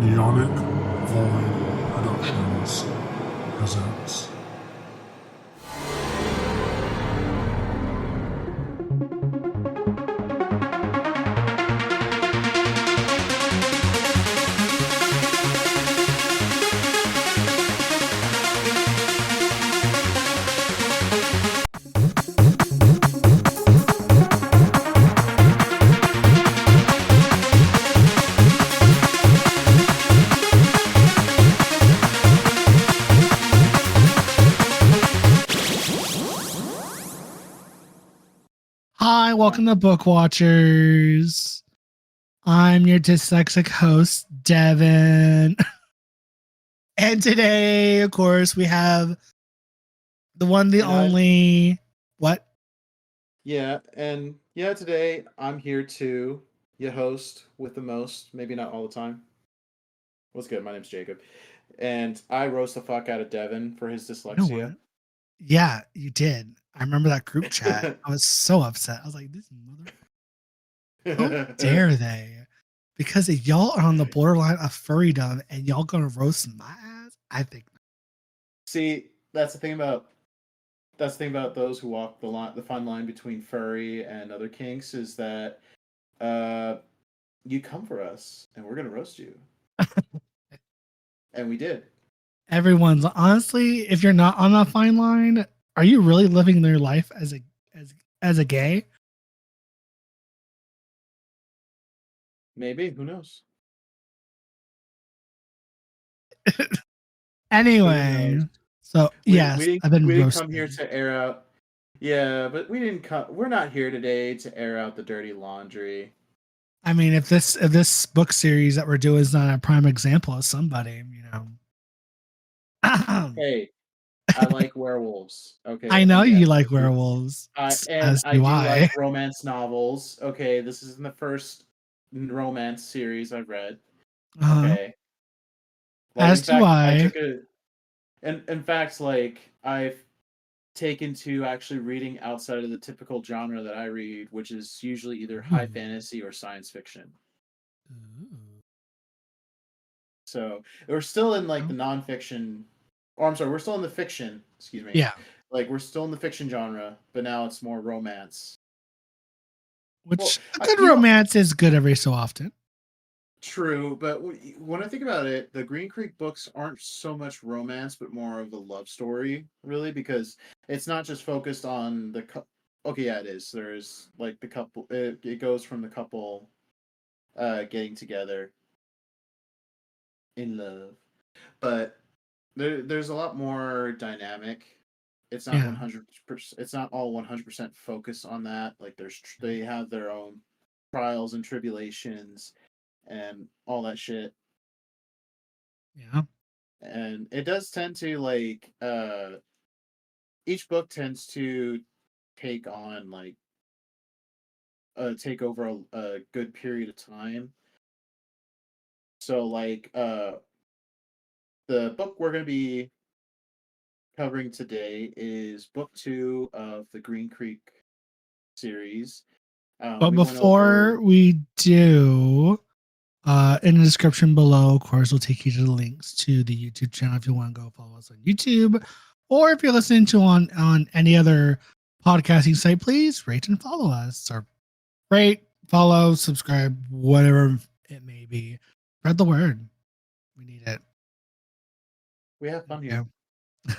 NeonicVoid Productions presents. Hi, welcome to Book Watchers. I'm your dyslexic host, Devin. And today, of course, we have the one, the only. What? Today I'm here too, your host with the most, maybe not all the time. What's good? My name's Jacob. And I roast the fuck out of Devin for his You know what? dyslexia. Yeah, you did. I remember that group chat. I was so upset. I was like, this mother. How dare they? Because if y'all are on the borderline of furrydom and y'all gonna roast my ass, I think. See, that's the thing about those who walk the fine line between furry and other kinks is that uh you come for us and we're gonna roast you. And we did. Everyone's honestly, if you're not on that fine line, are you really living their life as a gay? Maybe, who knows? Who Anyway, knows? so We yes, we didn't I've been we didn't come here roasted. to air out. Yeah, but we didn't come. We're not here today to air out the dirty laundry. I mean, if this book series that we're doing is not a prime example of somebody, you know. Hey, I like werewolves. I Okay, know and you yes, like werewolves, as I do do I. like romance novels. Okay, this isn't the first romance series I've read. Uh, Okay, like as in do fact, I I. took a. In fact, like I've taken to actually reading outside of the typical genre that I read, which is usually either high Ooh. fantasy or science fiction. Ooh. So we're still in like Oh, the nonfiction. Oh, I'm sorry, we're still in the fiction. Excuse me. yeah, Like we're still in the fiction genre, but now it's more romance. Well, which a good you know, romance is good every so often. true. But when I think about it, the Green Creek books aren't so much romance, but more of a love story, really, because it's not just focused on the. Okay, yeah, it is. There's like the couple. It goes from the couple getting together in love, but there's a lot more dynamic. It's not Yeah. 100%. It's not all 100% focused on that. Like they have their own trials and tribulations and all that shit. Yeah. And it does tend to like each book tends to take on like take over a good period of time. So like the book we're going to be covering today is book 2 of the Green Creek series. But We went over. before we do, in the description below, of course, we'll take you to the links to the YouTube channel if you want to go follow us on YouTube, or if you're listening to on any other podcasting site, please rate and follow us, or rate, follow, subscribe, whatever it may be. Spread the word. We need it. We have fun Yeah. here.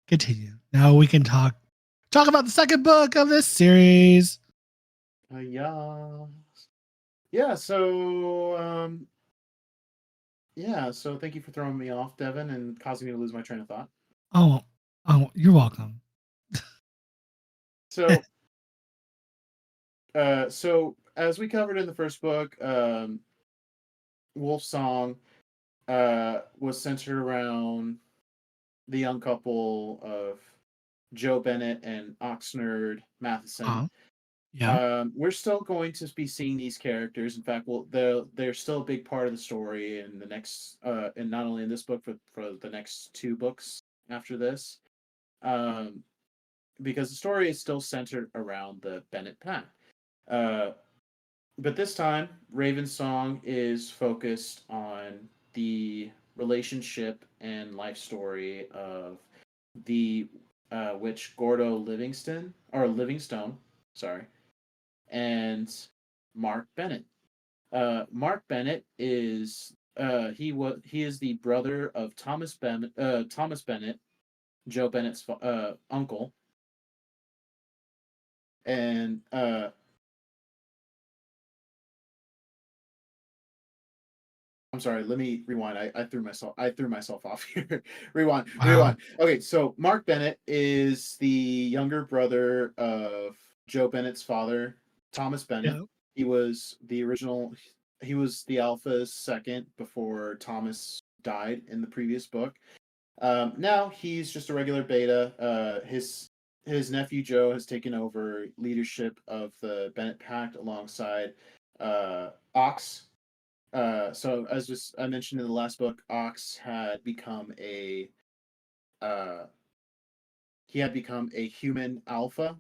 Continue. Now we can talk about the second book of this series. Yeah. Yeah, so so thank you for throwing me off, Devin, and causing me to lose my train of thought. Oh, you're welcome. So so as we covered in the first book, Wolf Song was centered around the young couple of Joe Bennett and Oxnard Matheson. Uh, yeah. We're still going to be seeing these characters. In fact, well, they're still a big part of the story in the next, and not only in this book, but for the next 2 books after this, um, because the story is still centered around the Bennett pack. Uh, but this time, Ravensong is focused on the relationship and life story of the witch Gordo Livingstone, sorry, and Mark Bennett. Mark Bennett is he is the brother of Thomas Bennett, Joe Bennett's uncle, and I'm sorry. Let me rewind. I threw myself off here. Rewind. Wow. Rewind. Okay, so Mark Bennett is the younger brother of Joe Bennett's father, Thomas Bennett. Yeah. He was the original. He was the Alpha's second before Thomas died in the previous book. Now he's just a regular beta. His nephew Joe has taken over leadership of the Bennett Pact alongside Ox. So as just I mentioned in the last book, Ox had become a uh, he had become a human alpha.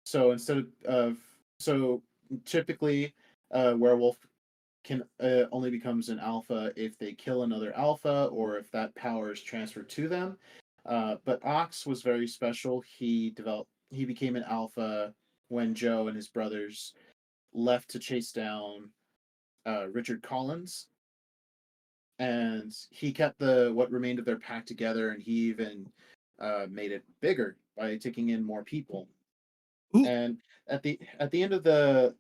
So instead of so typically, werewolf can only becomes an alpha if they kill another alpha or if that power is transferred to them. But Ox was very special. He became an alpha when Joe and his brothers left to chase down Richard Collins, and he kept the what remained of their pack together, and he even made it bigger by taking in more people. Ooh. And at the end of the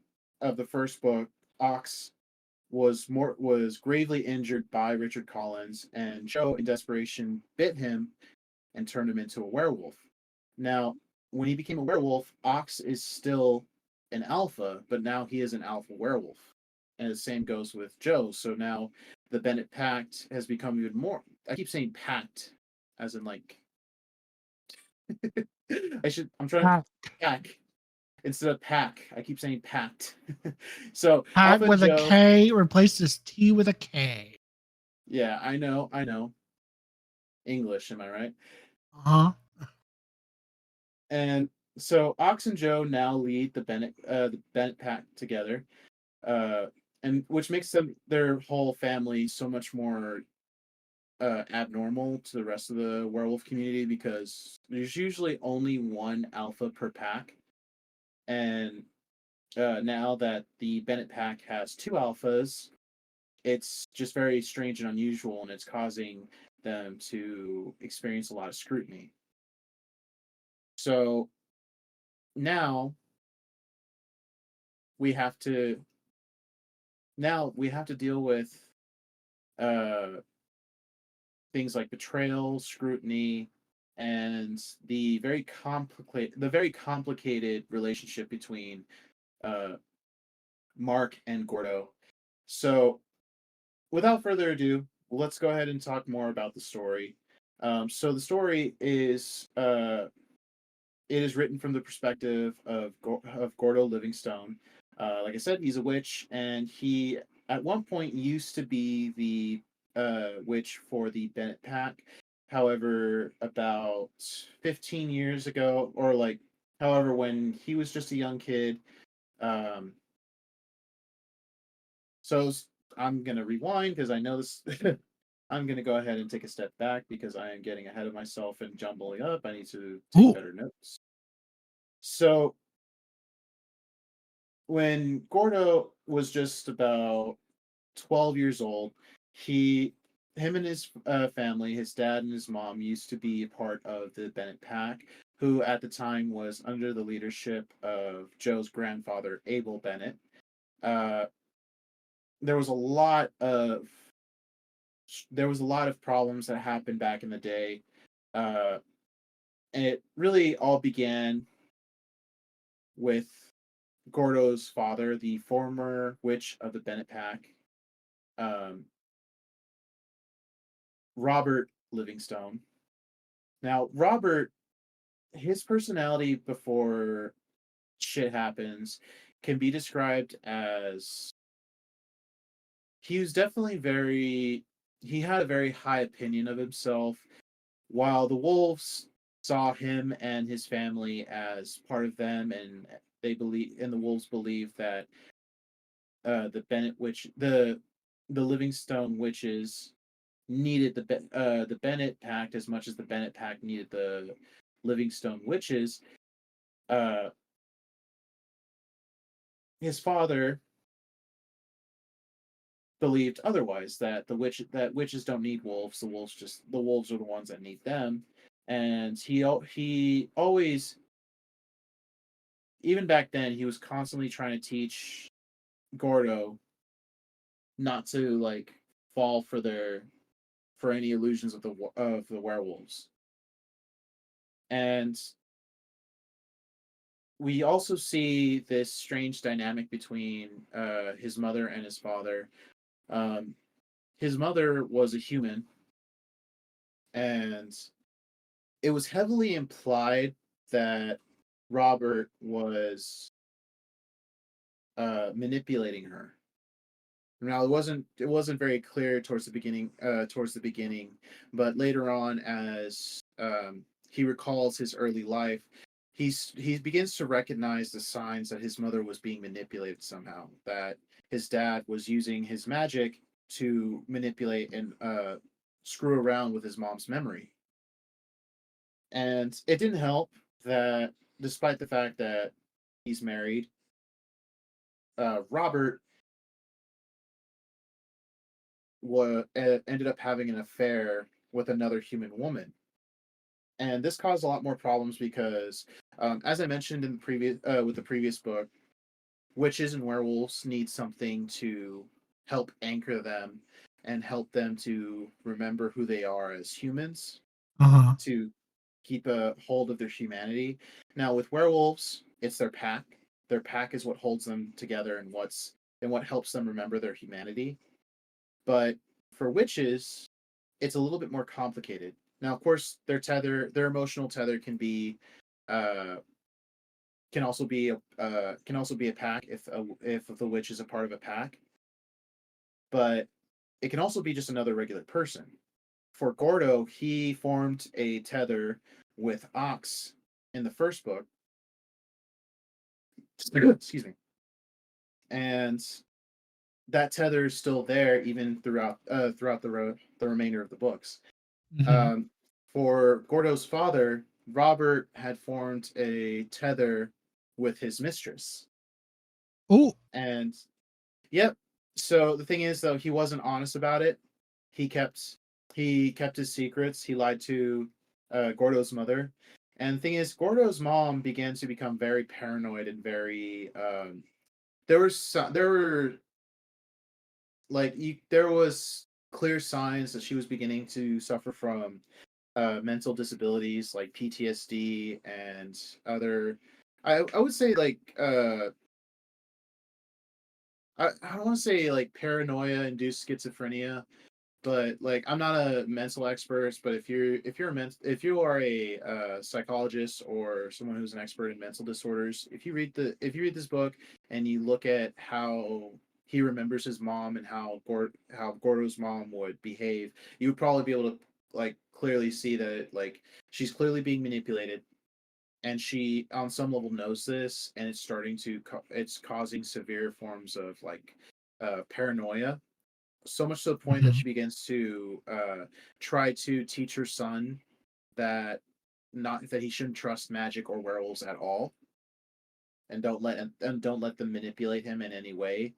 first book, Ox was gravely injured by Richard Collins, and Joe, in desperation, bit him and turned him into a werewolf. Now, when he became a werewolf, Ox is still an alpha, but now he is an alpha werewolf. And the same goes with Joe. So now the Bennett Pact has become even more. I keep saying pact, as in like I'm trying to Pack. pack instead of pack. I keep saying pact. So Pack Alpha and with a Joe. K. Replace this T with a K. Yeah, I know. English, am I right? Uh huh. And so Ox and Joe now lead the Bennett pack together, uh, and which makes their whole family so much more abnormal to the rest of the werewolf community because there's usually only one alpha per pack, and now that the Bennett pack has two alphas, it's just very strange and unusual, and it's causing them to experience a lot of scrutiny. So now we have to deal with uh, things like betrayal, scrutiny, and the very complicated relationship between uh, Mark and Gordo. So, without further ado, let's go ahead and talk more about the story. So the story is it is written from the perspective of Gordo Livingstone. Like I said, he's a witch, and he at one point used to be the witch for the Bennett Pack. However, about 15 years ago, or like, however, when he was just a young kid, um, so I'm gonna rewind because I know this. I'm gonna go ahead and take a step back because I am getting ahead of myself and jumbling up. I need to take Ooh. better notes. So when Gordo was just about 12 years old, he him and his family, his dad and his mom, used to be a part of the Bennett Pack, who at the time was under the leadership of Joe's grandfather, Abel Bennett. Uh, there was a lot of problems that happened back in the day, uh, and it really all began with Gordo's father, the former witch of the Bennett Pack, um, Robert Livingstone. Now, Robert, his personality before shit happens can be described as he was definitely he had a very high opinion of himself, while the wolves saw him and his family as part of them, and the wolves believed that the Livingstone witches needed the Bennett Pact as much as the Bennett Pact needed the Livingstone witches. Uh, his father believed otherwise, that witches don't need wolves. The wolves are the ones that need them. And he always, even back then, he was constantly trying to teach Gordo not to like fall for any illusions of the werewolves. And we also see this strange dynamic between his mother and his father. Um, his mother was a human, and it was heavily implied that Robert was manipulating her. Now it wasn't very clear towards the beginning, but later on, as he recalls his early life, he begins to recognize the signs that his mother was being manipulated somehow. That his dad was using his magic to manipulate and screw around with his mom's memory. And it didn't help that, despite the fact that he's married, Robert ended up having an affair with another human woman. And this caused a lot more problems because, as I mentioned in the previous book, witches and werewolves need something to help anchor them and help them to remember who they are as humans, Uh-huh. to keep a hold of their humanity. Now with werewolves, it's their pack. Their pack is what holds them together and what helps them remember their humanity. But for witches, it's a little bit more complicated. Now, of course, their emotional tether uh, can also be a pack if the witch is a part of a pack, but it can also be just another regular person. For Gordo, he formed a tether with Ox in the first book. Excuse me. And that tether is still there even throughout the remainder of the books. Mm-hmm. Um, for Gordo's father, Robert had formed a tether with his mistress. Oh, And yep. So the thing is, though, he wasn't honest about it. He kept he kept his secrets. He lied to Gordo's mother. And the thing is, Gordo's mom began to become very paranoid and very there were there was clear signs that she was beginning to suffer from mental disabilities like PTSD and other. I would say I don't want to say like paranoia induced schizophrenia, but like I'm not a mental expert. But if you are a psychologist or someone who's an expert in mental disorders, if you read this book and you look at how he remembers his mom and how Gordo's mom would behave, you would probably be able to like clearly see that like she's clearly being manipulated, and she on some level knows this, and it's causing severe forms of like paranoia, so much to the point that mm-hmm. she begins to try to teach her son that not that he shouldn't trust magic or werewolves at all, and don't let them manipulate him in any way.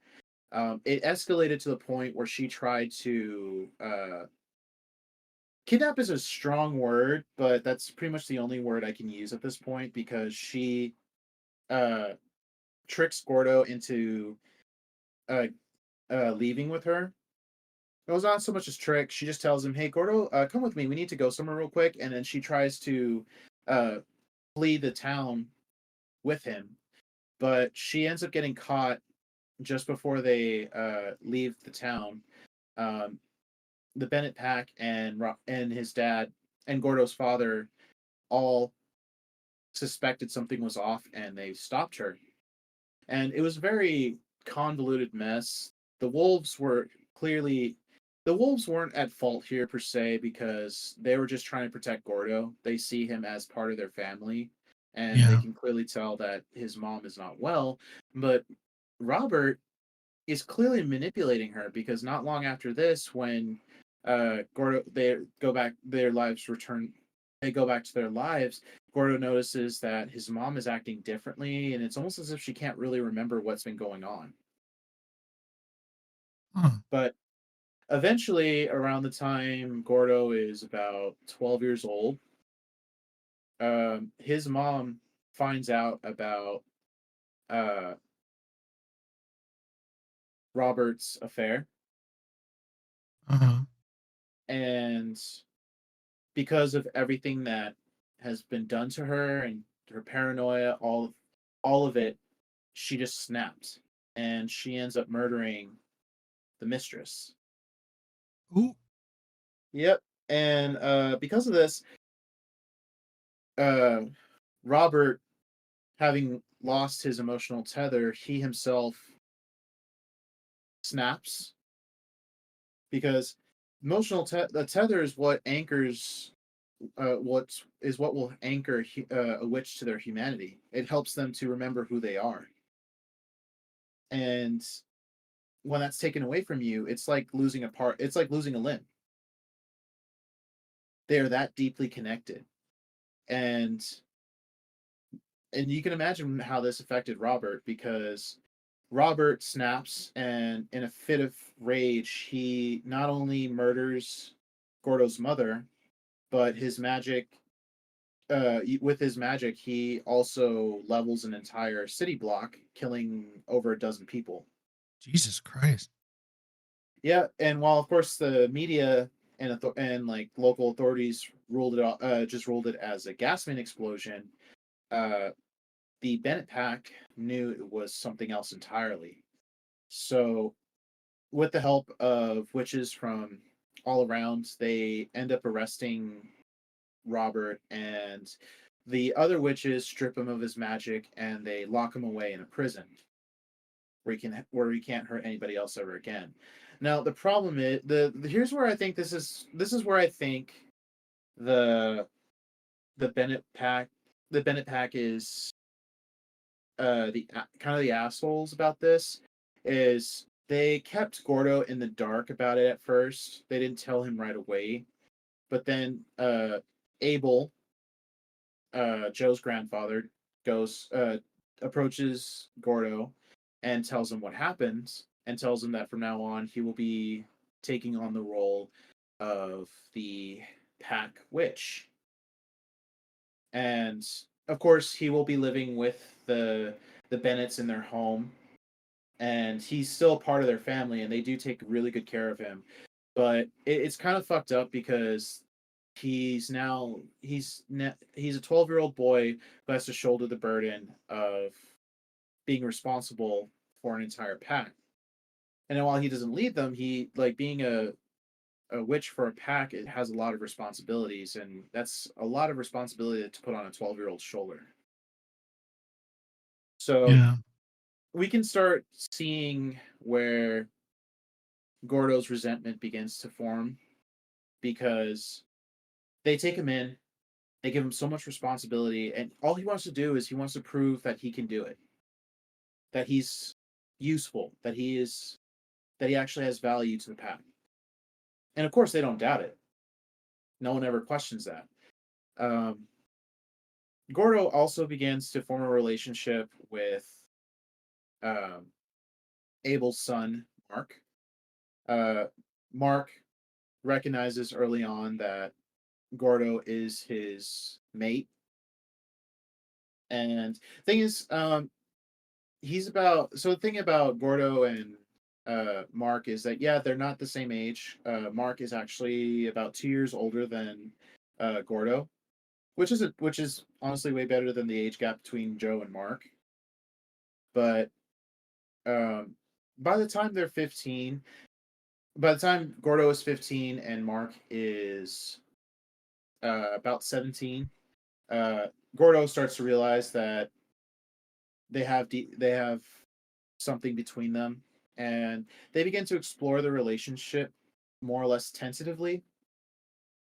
It escalated to the point where she tried to kidnap is a strong word, but that's pretty much the only word I can use at this point, because she uh, tricks Gordo into uh, leaving with her. It was not so much as trick. She just tells him, "Hey, Gordo, come with me. We need to go somewhere real quick." And then she tries to uh, flee the town with him, but she ends up getting caught just before they leave the town. Um, the Bennett pack and his dad and Gordo's father all suspected something was off, and they stopped her. And it was a very convoluted mess. The wolves were clearly the wolves weren't at fault here per se, because they were just trying to protect Gordo. They see him as part of their family, and they Yeah. can clearly tell that his mom is not well. But Robert, is clearly manipulating her, because not long after this, when Gordo they go back their lives return they go back to their lives, Gordo notices that his mom is acting differently, and it's almost as if she can't really remember what's been going on. Huh. But eventually, around the time Gordo is about 12 years old, his mom finds out about uh, Robert's affair, Uh-huh. and because of everything that has been done to her and her paranoia, all of it, she just snaps, and she ends up murdering the mistress. Ooh. Yep. And because of this, uh, Robert, having lost his emotional tether, he himself snaps, because the tether is what anchors what will anchor a witch to their humanity. It helps them to remember who they are. And when that's taken away from you, it's like losing a part. It's like losing a limb. They are that deeply connected, and you can imagine how this affected Robert, because Robert snaps, and in a fit of rage, he not only murders Gordo's mother, but with his magic, he also levels an entire city block, killing over a dozen people. Jesus Christ. Yeah, and while of course the media and like local authorities just ruled it as a gasman explosion, uh, the Bennett pack knew it was something else entirely. So, with the help of witches from all around, they end up arresting Robert, and the other witches strip him of his magic, and they lock him away in a prison where he can't hurt anybody else ever again. Now the problem is here's where I think this is where I think the the Bennett pack the Bennett pack is the kind of the assholes about this, is they kept Gordo in the dark about it at first. They didn't tell him right away, but then Abel, Joe's grandfather, goes approaches Gordo and tells him what happens, and tells him that from now on he will be taking on the role of the pack witch. And of course he will be living with the Bennetts in their home, and he's still part of their family, and they do take really good care of him. But it's kind of fucked up, because he's a 12-year-old boy who has to shoulder the burden of being responsible for an entire pack. And then while he doesn't lead them, he, like, being a witch for a pack, it has a lot of responsibilities, and that's a lot of responsibility to put on a 12-year-old's shoulder. So Yeah. we can start seeing where Gordo's resentment begins to form, because they take him in, they give him so much responsibility, and all he wants to do is he wants to prove that he can do it, that he's useful, that he actually has value to the pack. And of course, they don't doubt it. No one ever questions that. Um, Gordo also begins to form a relationship with um, Abel's son, Mark. Uh, Mark recognizes early on that Gordo is his mate. And thing is, the thing about Gordo and Mark is that, yeah, they're not the same age. Mark is actually about 2 years older than Gordo, which is honestly way better than the age gap between Joe and Mark. But um, by the time they're 15, by the time Gordo is 15 and Mark is about 17, uh, Gordo starts to realize that they have something between them, and they begin to explore the relationship more or less tentatively.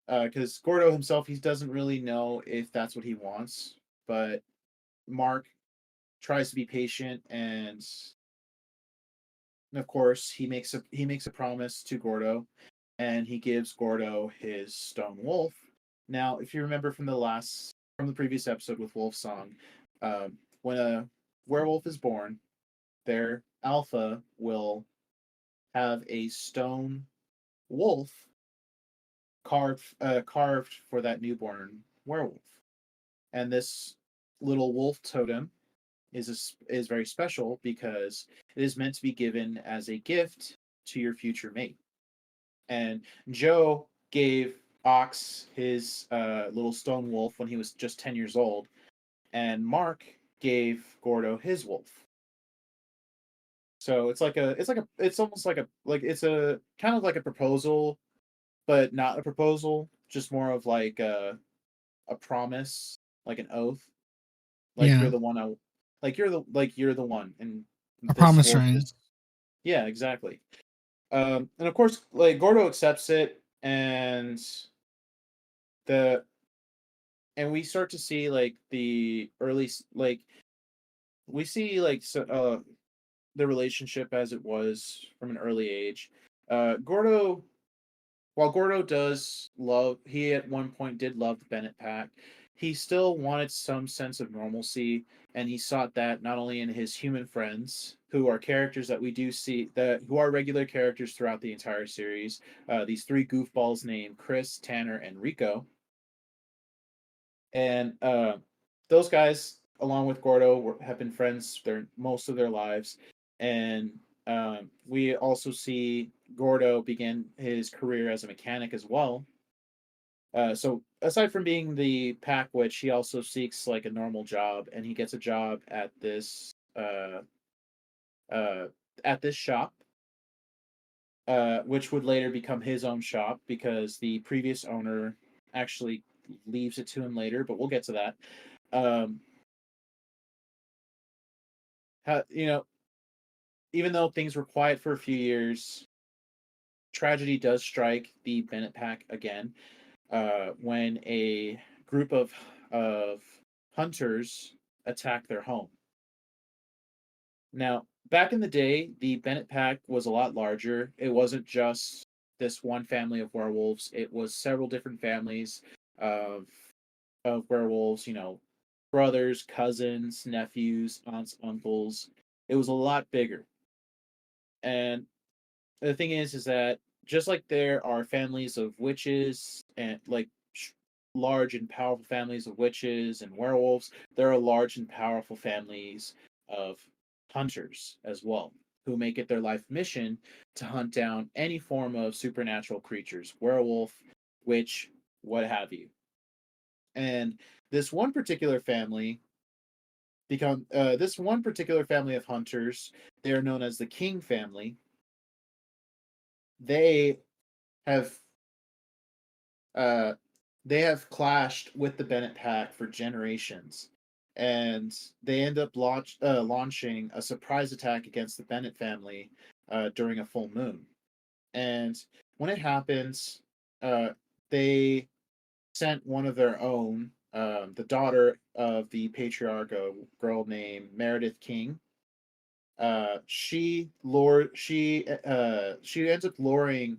Because Gordo himself, he doesn't really know if that's what he wants, but Mark tries to be patient, and of course, he makes a promise to Gordo, and he gives Gordo his stone wolf. Now, if you remember from the previous episode with Wolf Song, when a werewolf is born, their alpha will have a stone wolf carved for that newborn werewolf, and this little wolf totem is very special because it is meant to be given as a gift to your future mate. And Joe gave Ox his little stone wolf when he was just 10 years old, and Mark gave Gordo his wolf. So it's almost it's a kind of like a proposal, but not a proposal, just more of like a promise, like an oath, like Yeah, you're the one you're the one, and a this promise wolf ring. is, yeah, exactly. And of course, like Gordo accepts it, the and we start to see like the like we see like the relationship as it was from an early age. Gordo While Gordo he at one point did love the Bennett pack, he still wanted some sense of normalcy, and he sought that not only in his human friends, who are characters that we do see who are regular characters throughout the entire series. These three goofballs named Chris, Tanner, and Rico, and those guys, along with Gordo, have been friends their most of their lives, and we also see Gordo begin his career as a mechanic as well. So aside from being the pack witch, he also seeks like a normal job, and he gets a job uh, at this shop, which would later become his own shop because the previous owner actually leaves it to him later. But we'll get to that. Um, you know, even though things were quiet for a few years, tragedy does strike the Bennett pack again when a group of hunters attack their home. Now, back in the day, the Bennett pack was a lot larger. It wasn't just this one family of werewolves. It was several different families of werewolves, brothers, cousins, nephews, aunts, uncles. It was a lot bigger. And the thing is that just like there are families of witches and like large and powerful families of witches and werewolves, there are large and powerful families of hunters as well, who make it their life mission to hunt down any form of supernatural creatures, werewolf, witch, what have you. And this one particular family this one particular family of hunters, they are known as the King family. They have uh, they have clashed with the Bennett pack for generations, and they end up launching a surprise attack against the Bennett family during a full moon. And when it happens, they sent one of their own, the daughter of the patriarch, a girl named Meredith King. She ends up luring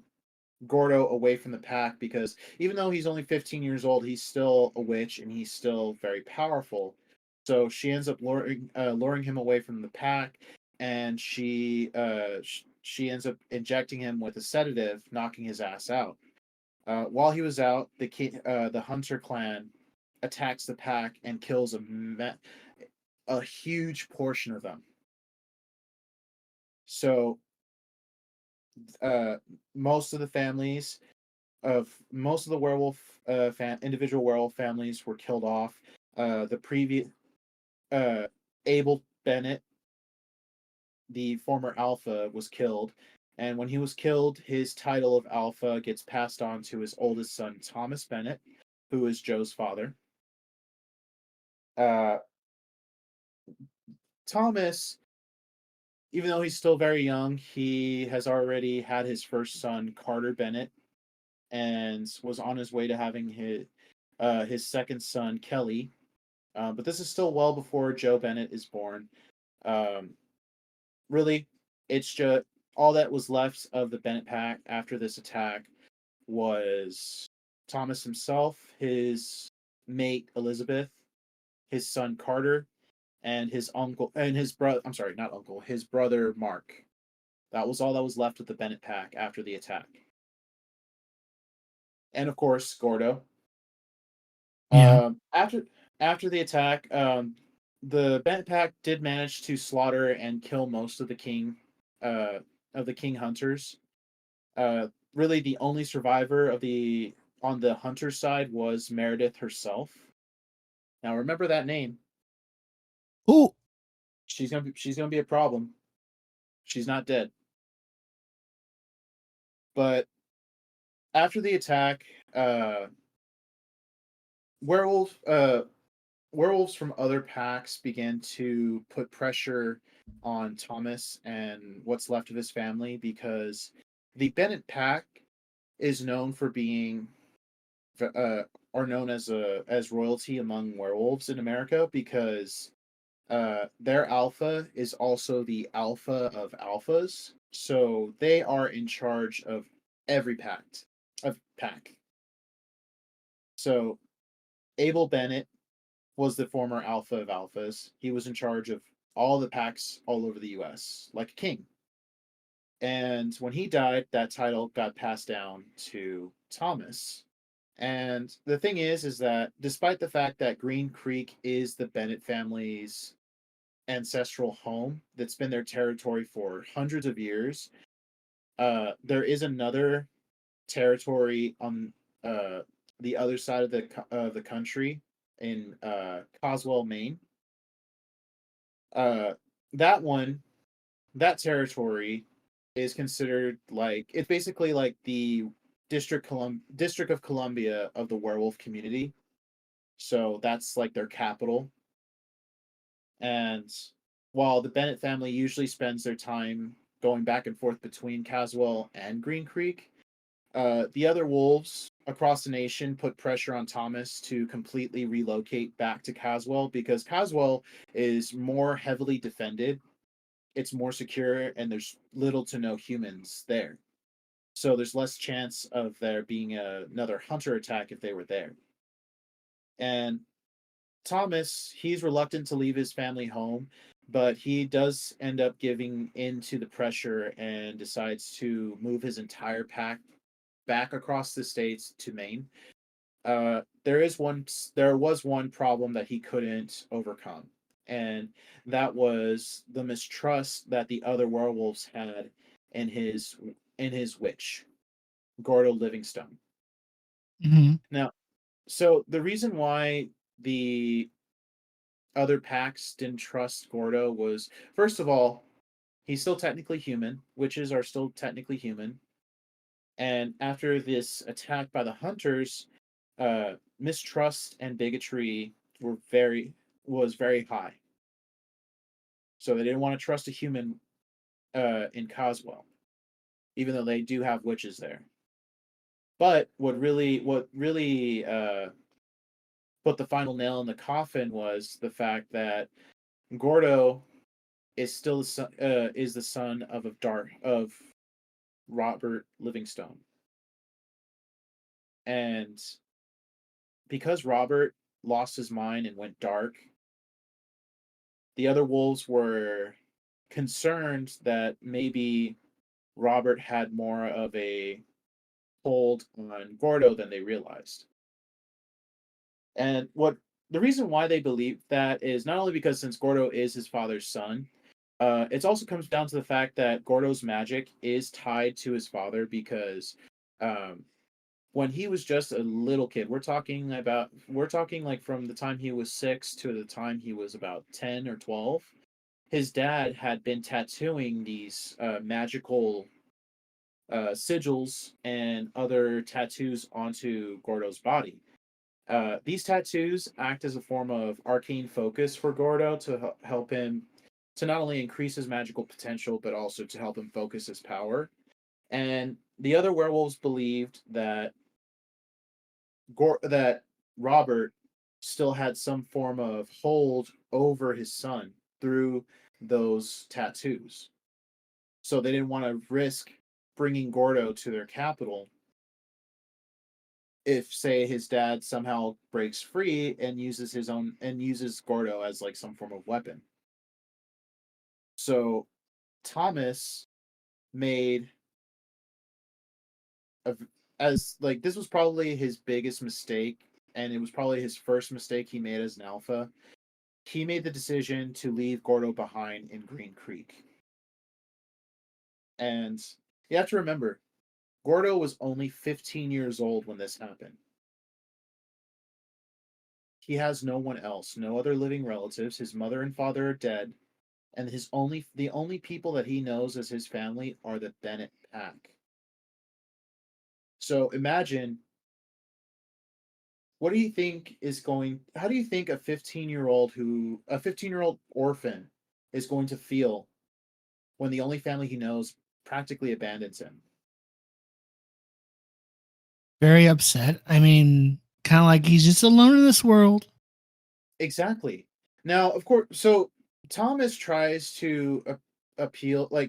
Gordo away from the pack because even though he's only 15 years old, he's still a witch and he's still very powerful. So she ends up luring him away from the pack, and she ends up injecting him with a sedative, knocking his ass out. While he was out, the Hunter clan attacks the pack and kills a huge portion of them. So uh, most of the families most of the individual werewolf families were killed off. The previous Abel Bennett, the former Alpha, was killed, and when he was killed, his title of Alpha gets passed on to his oldest son, Thomas Bennett, who is Joe's father. Uh, Thomas, even though he's still very young, he has already had his first son, Carter Bennett, and was on his way to having his second son, Kelly. But this is still well before Joe Bennett is born. Um, really, it's just all that was left of the Bennett pack after this attack was Thomas himself, his mate Elizabeth, his son Carter, and his uncle and his brother. I'm sorry, not uncle. His brother Mark. That was all that was left of the Bennett pack after the attack. And of course, Gordo. Yeah. After the attack, the Bennett pack did manage to slaughter and kill most uh, of the king hunters. Really, the only survivor on the hunter side was Meredith herself. Now, remember that name. Oh, She's gonna be a problem. She's not dead. But after the attack, uh, werewolf werewolves from other packs began to put pressure on Thomas and what's left of his family because the Bennett pack is known for being are known as royalty among werewolves in America because their alpha is also the alpha of alphas, so they are in charge of every pack. So Abel Bennett was the former alpha of alphas. He was in charge of all the packs all over the US, like a king. And when he died, that title got passed down to Thomas. And the thing is that despite the fact that Green Creek is the Bennett family's ancestral home that's been their territory for hundreds of years, there is another territory on uh, the other side of the country in Coswell, Maine. Uh, that one, that territory is considered like it's basically like the District of Columbia of the werewolf community. So that's like their capital. And while the Bennett family usually spends their time going back and forth between Caswell and Green Creek, the other wolves across the nation put pressure on Thomas to completely relocate back to Caswell because Caswell is more heavily defended, it's more secure, and there's little to no humans there. So there's less chance of there being another hunter attack if they were there. And Thomas, he's reluctant to leave his family home, but he does end up giving in to the pressure and decides to move his entire pack back across the states to Maine. There was one problem that he couldn't overcome, and that was the mistrust that the other werewolves had in his witch, Gordo Livingstone. hmm Now, so the reason why the other packs didn't trust Gordo was, first of all, he's still technically human. Witches are still technically human. And after this attack by the hunters, mistrust and bigotry was very high. So they didn't want to trust a human in Coswell, even though they do have witches there. But what really put the final nail in the coffin was the fact that Gordo is the son of Robert Livingstone, and because Robert lost his mind and went dark, the other wolves were concerned that maybe Robert had more of a hold on Gordo than they realized. And what the reason why they believe that is not only because since Gordo is his father's son, it also comes down to the fact that Gordo's magic is tied to his father because um, when he was just a little kid, we're talking like from the time he was 6 to the time he was about 10 or 12. His dad had been tattooing these magical sigils and other tattoos onto Gordo's body. These tattoos act as a form of arcane focus for Gordo to help him to not only increase his magical potential, but also to help him focus his power. And the other werewolves believed that Robert still had some form of hold over his son through those tattoos. So they didn't want to risk bringing Gordo to their capital if, say, his dad somehow breaks free and uses Gordo as like some form of weapon. So Thomas made a, as like this was probably his biggest mistake, and it was probably his first mistake he made as an alpha. He made the decision to leave Gordo behind in Green Creek. And you have to remember, Gordo was only 15 years old when this happened. He has no one else, no other living relatives. His mother and father are dead, and the only people that he knows as his family are the Bennett pack. So imagine, what do you think is going how do you think a 15-year-old orphan is going to feel when the only family he knows practically abandons him? Very upset. I mean, kind of like he's just alone in this world. Exactly. Now, of course, so Thomas tries to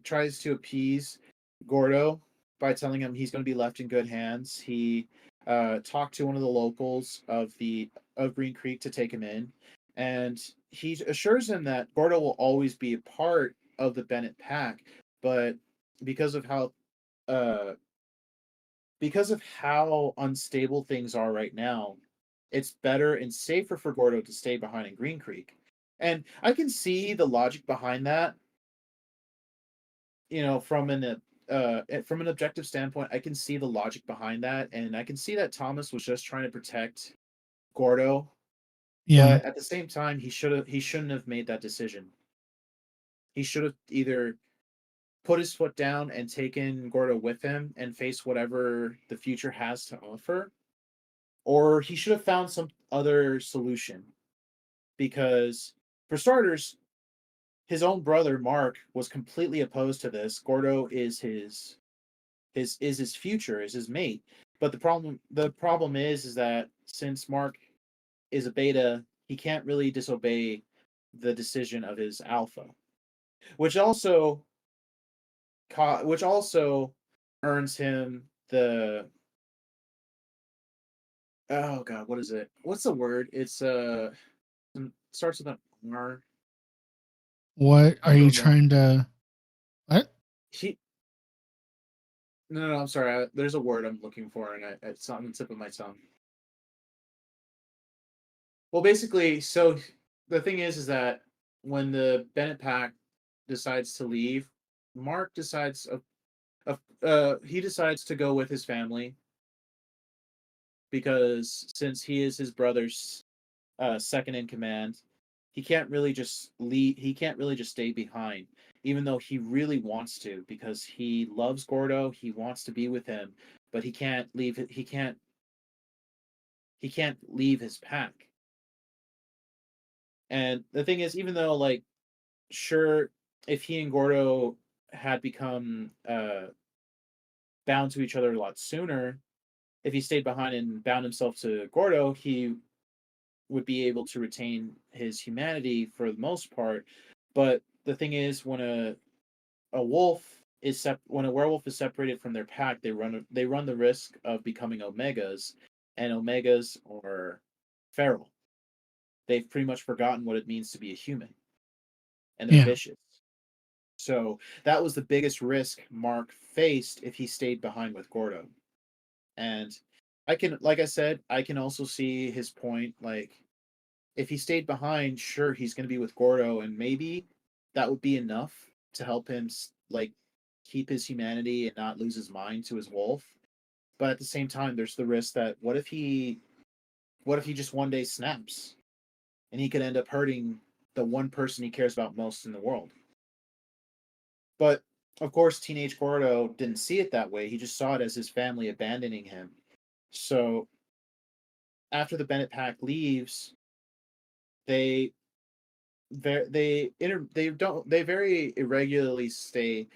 tries to appease Gordo by telling him he's going to be left in good hands. He talked to one of the locals of Green Creek to take him in, and he assures him that Gordo will always be a part of the Bennett pack, but because of how uh, unstable things are right now, it's better and safer for Gordo to stay behind in Green Creek. And I can see the logic behind that, from an objective standpoint. I can see the logic behind that, and I can see that Thomas was just trying to protect Gordo, Yeah. but at the same time, he shouldn't have made that decision. He should have either put his foot down and taken Gordo with him and face whatever the future has to offer, or he should have found some other solution. Because, for starters, his own brother Mark was completely opposed to this. Gordo is his future, is his mate. But the problem is that since Mark is a beta, he can't really disobey the decision of his alpha, which also which also earns him the oh god, what is it? What's the word? It's starts with an R. What are I'm you going blank. trying to? What? He No, I'm sorry. There's a word I'm looking for, and it's on the tip of my tongue. Well, basically, so the thing is that when the Bennett pack decides to leave, Mark decides he decides to go with his family because since he is his brother's second in command, he can't really just leave. He can't really just stay behind, even though he really wants to because he loves Gordo. He wants to be with him, but he can't leave. He can't leave his pack. And the thing is, even though like sure, if he and Gordo had become bound to each other a lot sooner, if he stayed behind and bound himself to Gordo, he would be able to retain his humanity for the most part. But the thing is, when a werewolf is separated from their pack, they run the risk of becoming omegas, and omegas are feral. They've pretty much forgotten what it means to be a human, and they're Yeah. vicious. So that was the biggest risk Mark faced if he stayed behind with Gordo. And like I said, I can also see his point. Like, if he stayed behind, sure, he's going to be with Gordo, and maybe that would be enough to help him, like, keep his humanity and not lose his mind to his wolf. But at the same time, there's the risk that what if he just one day snaps and he could end up hurting the one person he cares about most in the world? But of course, teenage Gordo didn't see it that way. He just saw it as his family abandoning him. So after the Bennett pack leaves, they they very irregularly stay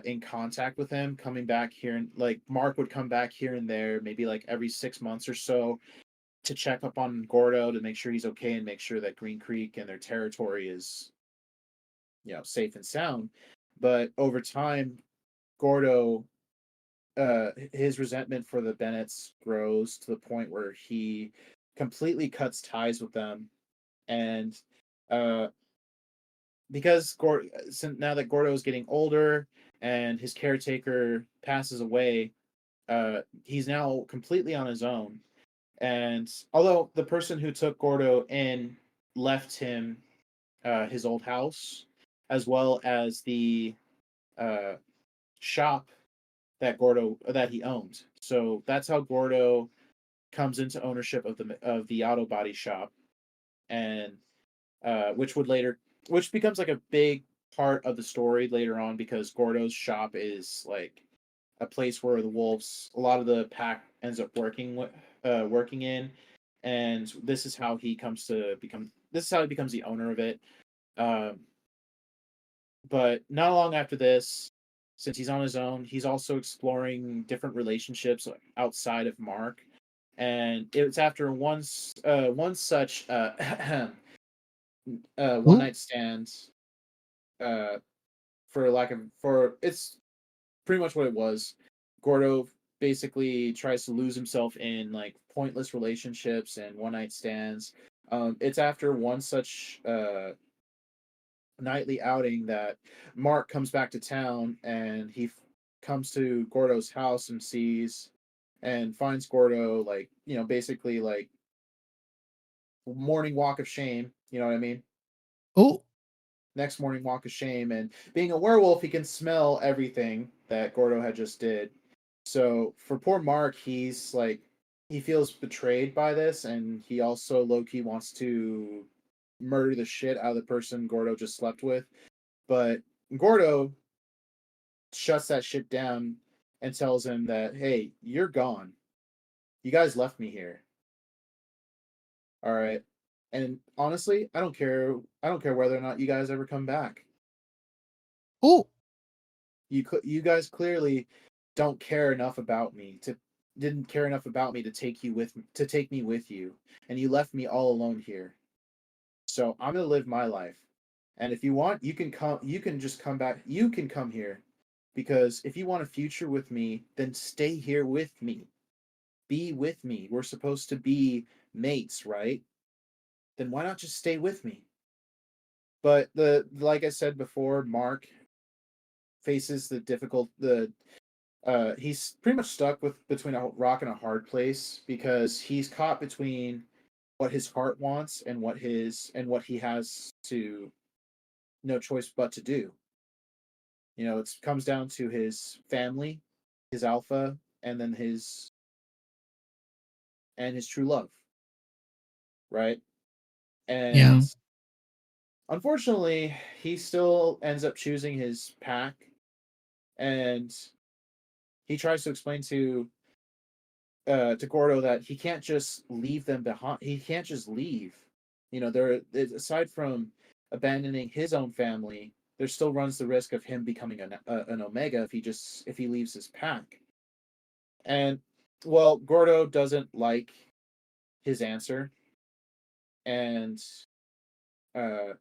in contact with him, coming back here, and like Mark would come back here and there, maybe like every 6 months or so, to check up on Gordo to make sure he's okay and make sure that Green Creek and their territory is safe and sound. But over time, Gordo, his resentment for the Bennetts grows to the point where he completely cuts ties with them, and uh, because now that Gordo is getting older and his caretaker passes away, he's now completely on his own. And although the person who took Gordo in left him his old house, as well as the uh, shop that he owned. So that's how Gordo comes into ownership of the auto body shop, and which would later which becomes like a big part of the story later on, because Gordo's shop is like a place where a lot of the pack ends up working in, and this is how he becomes the owner of it. Um, but not long after this, since he's on his own, he's also exploring different relationships outside of Mark, and it's after one such one Ooh. night stand, uh, for it's pretty much what it was. Gordo basically tries to lose himself in like pointless relationships and one night stands. It's after one such nightly outing that Mark comes back to town, and comes to Gordo's house and finds Gordo, like, basically like morning walk of shame. You know what I mean? Oh. Next morning walk of shame, and being a werewolf, he can smell everything that Gordo had just did. So for poor Mark, he feels betrayed by this, and he also low key wants to murder the shit out of the person Gordo just slept with. But Gordo shuts that shit down and tells him that, hey, you're gone. You guys left me here. All right. And honestly, I don't care. I don't care whether or not you guys ever come back. Oh. You guys clearly don't care enough about me to didn't care enough about me to take me with you, and you left me all alone here. So I'm gonna live my life. And if you want, you can come. You can just come back. You can come here, because if you want a future with me, then stay here with me. Be with me. We're supposed to be mates, right? Then why not just stay with me? But like I said before, Mark faces the he's pretty much stuck between a rock and a hard place, because he's caught between what his heart wants and what he has to no choice but to do. It comes down to his family, his alpha, and then his true love, right? Yeah. And unfortunately, he still ends up choosing his pack, and he tries to explain to Gordo that he can't just leave them behind. He can't just leave. There, aside from abandoning his own family, there still runs the risk of him becoming an Omega if he leaves his pack. And well, Gordo doesn't like his answer, and uh,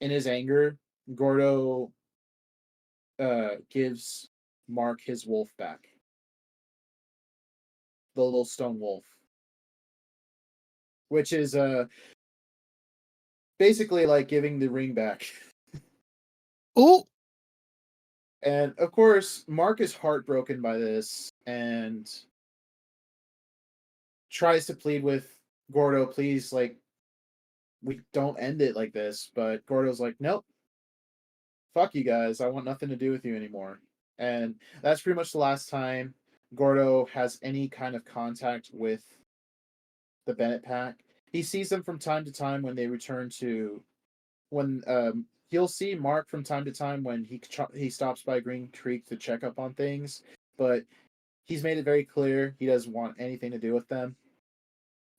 in his anger, Gordo gives Mark his wolf back, the little stone wolf, which is basically like giving the ring back. Oh. And of course, Mark is heartbroken by this and tries to plead with Gordo, please, like, we don't end it like this. But Gordo's like, nope, fuck you guys. I want nothing to do with you anymore. And that's pretty much the last time Gordo has any kind of contact with the Bennett pack. He sees them from time to time when they return to when he'll see Mark from time to time when he stops by Green Creek to check up on things, but he's made it very clear he doesn't want anything to do with them.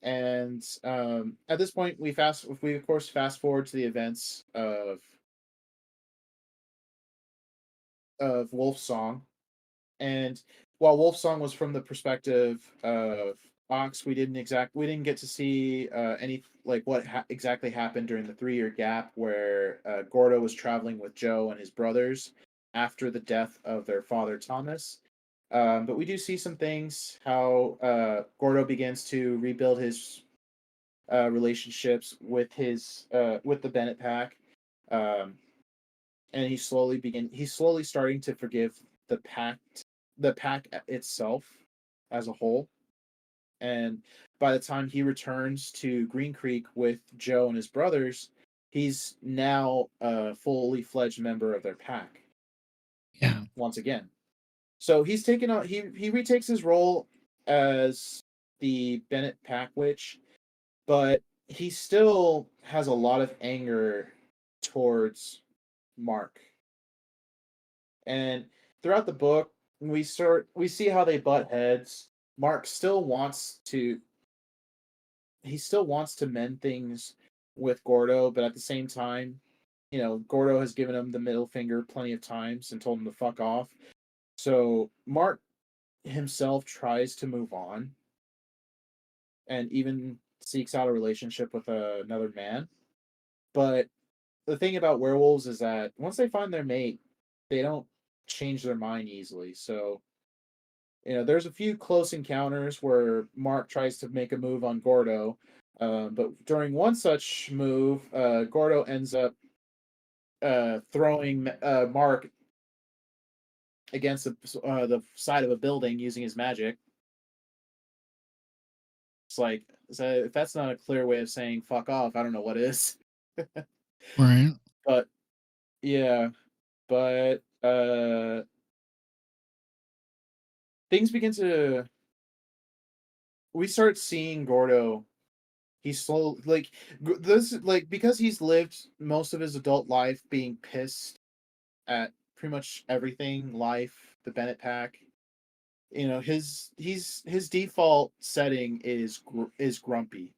And at this point, we of course fast forward to the events of Wolf's Song, and while Wolf's Song was from the perspective of Ox, we didn't get to see any like what exactly happened during the 3-year gap where Gordo was traveling with Joe and his brothers after the death of their father Thomas. But we do see some things how Gordo begins to rebuild his relationships with with the Bennett pack, um, and he's slowly starting to forgive the pack itself as a whole. And by the time he returns to Green Creek with Joe and his brothers, he's now a fully fledged member of their pack Yeah. once again. So he's taken on he retakes his role as the Bennett Pack Witch, but he still has a lot of anger towards Mark. And throughout the book, we see how they butt heads. Mark still wants to mend things with Gordo, but at the same time, Gordo has given him the middle finger plenty of times and told him to fuck off. So Mark himself tries to move on and even seeks out a relationship with another man. But the thing about werewolves is that once they find their mate, they don't change their mind easily. So, there's a few close encounters where Mark tries to make a move on Gordo, but during one such move, Gordo ends up throwing Mark against the side of a building using his magic. It's like, so if that's not a clear way of saying fuck off, I don't know what is. Right. But yeah, but things begin to we start seeing Gordo. He's slow like this like because he's lived most of his adult life being pissed at pretty much everything life, the Bennett pack. His default setting is grumpy.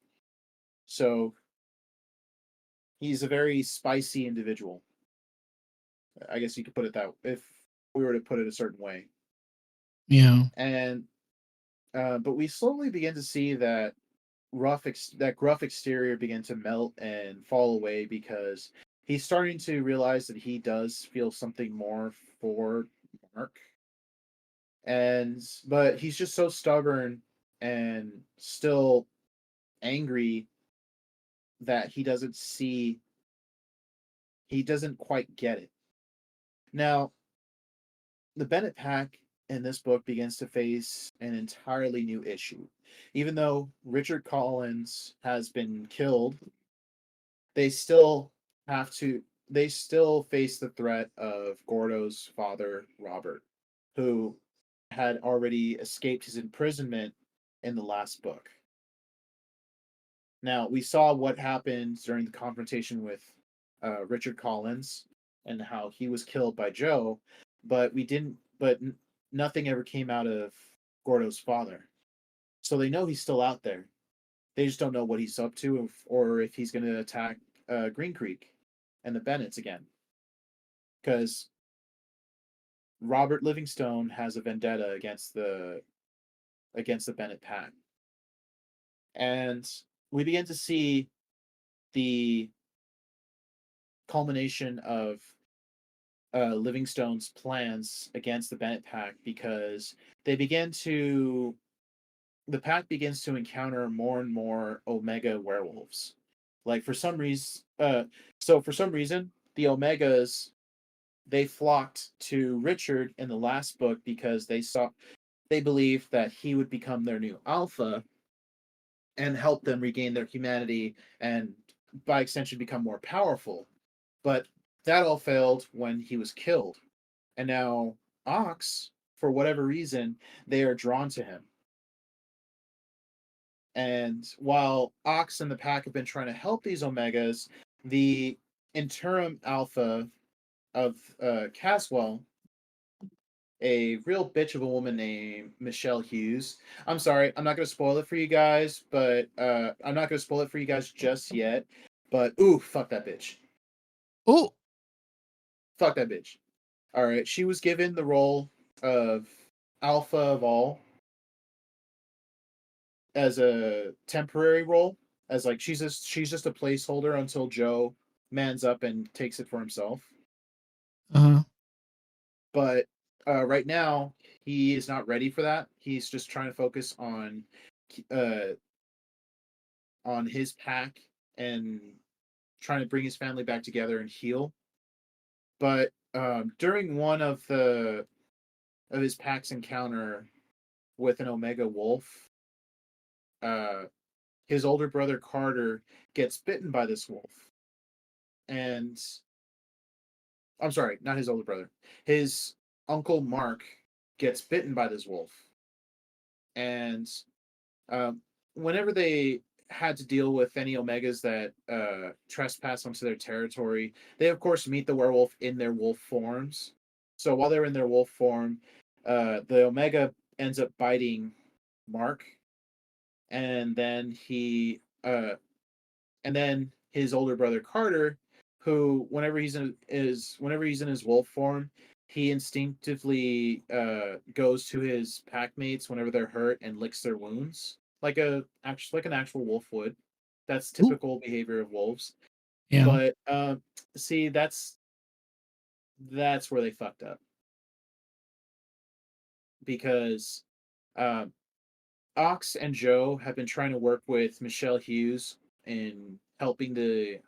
So he's a very spicy individual. I guess you could put it that if we were to put it a certain way. Yeah. And but we slowly begin to see that that gruff exterior begin to melt and fall away because he's starting to realize that he does feel something more for Mark. But he's just so stubborn and still angry that he doesn't quite get it. Now, the Bennett pack in this book begins to face an entirely new issue. Even though Richard Collins has been killed, they still they still face the threat of Gordo's father, Robert, who had already escaped his imprisonment in the last book. Now, we saw what happened during the confrontation with Richard Collins and how he was killed by Joe, but nothing ever came out of Gordo's father. So they know he's still out there. They just don't know what he's up to, or if he's going to attack Green Creek and the Bennetts again. Because Robert Livingstone has a vendetta against the Bennett pack. And we begin to see the culmination of Livingstone's plans against the Bennett pack because the pack begins to encounter more and more Omega werewolves. Like for some reason, the Omegas they flocked to Richard in the last book because they believed that he would become their new alpha and help them regain their humanity and by extension become more powerful. But that all failed when he was killed. And now Ox, for whatever reason, they are drawn to him. And while Ox and the pack have been trying to help these Omegas, the interim alpha of Caswell, a real bitch of a woman named Michelle Hughes. I'm sorry, I'm not going to spoil it for you guys, but I'm not going to spoil it for you guys just yet. But ooh, fuck that bitch. Oh, Fuck that bitch. All right, she was given the role of Alpha of all, as a temporary role, as like she's just a placeholder until Joe mans up and takes it for himself. Uh-huh. But right now, he is not ready for that. He's just trying to focus uh, on his pack and trying to bring his family back together and heal. But during one of his pack's encounter with an Omega Wolf, uh, his older brother Carter gets bitten by this wolf, and I'm sorry, not his older brother. His uncle Mark gets bitten by this wolf, and um, whenever they had to deal with any Omegas that trespass onto their territory, they of course meet the werewolf in their wolf forms. So while they're in their wolf form, the Omega ends up biting Mark, and then his older brother Carter, who whenever he's in his wolf form, he instinctively goes to his pack mates whenever they're hurt and licks their wounds like an actual wolf would. That's Ooh. typical behavior of wolves. Yeah. But see, that's where they fucked up because um, Ox and Joe have been trying to work with Michelle Hughes in helping the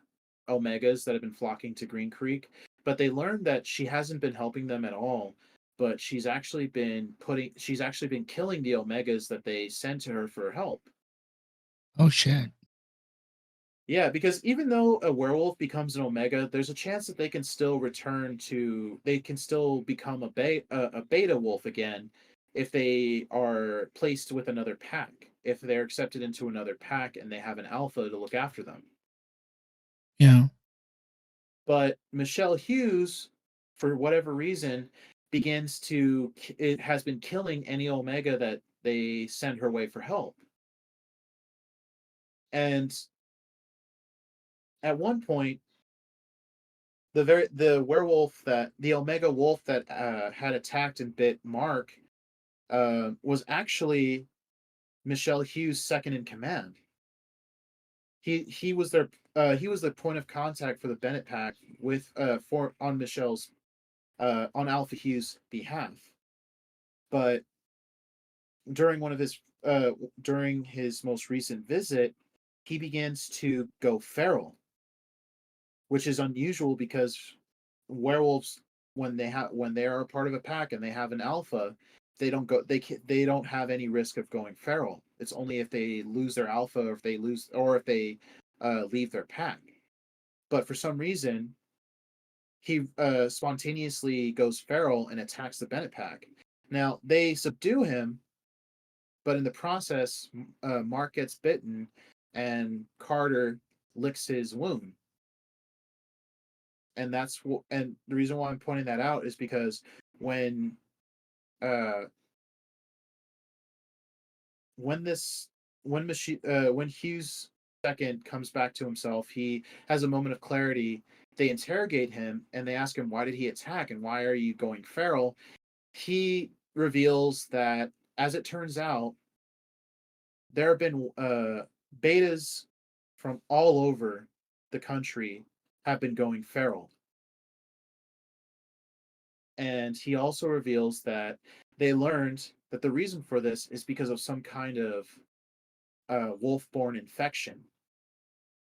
Omegas that have been flocking to Green Creek, but they learned that she hasn't been helping them at all. But she's actually been killing the Omegas that they send to her for help. Oh shit. Yeah, because even though a werewolf becomes an Omega, there's a chance that they can still become a beta wolf again if they are placed with another pack, if they're accepted into another pack and they have an alpha to look after them. Yeah. But Michelle Hughes, for whatever reason, it has been killing any Omega that they send her way for help. And at one point, the Omega wolf that had attacked and bit Mark was actually Michelle Hughes' second in command. He was the point of contact for the Bennett pack with for on Michelle's on Alpha Hughes' behalf. But during one of his during his most recent visit, he begins to go feral, which is unusual because werewolves, when they are a part of a pack and they have an alpha, they don't have any risk of going feral. It's only if they lose their alpha or if they leave their pack. But for some reason, he spontaneously goes feral and attacks the Bennett pack. Now they subdue him, but in the process, Mark gets bitten, and Carter licks his wound. And the reason why I'm pointing that out is because when uh when this when Hughes second comes back to himself, he has a moment of clarity. They interrogate him and they ask him, why did he attack and why are you going feral? He reveals that, as it turns out, there have been betas from all over the country have been going feral. And he also reveals that they learned that the reason for this is because of some kind of wolf-borne infection.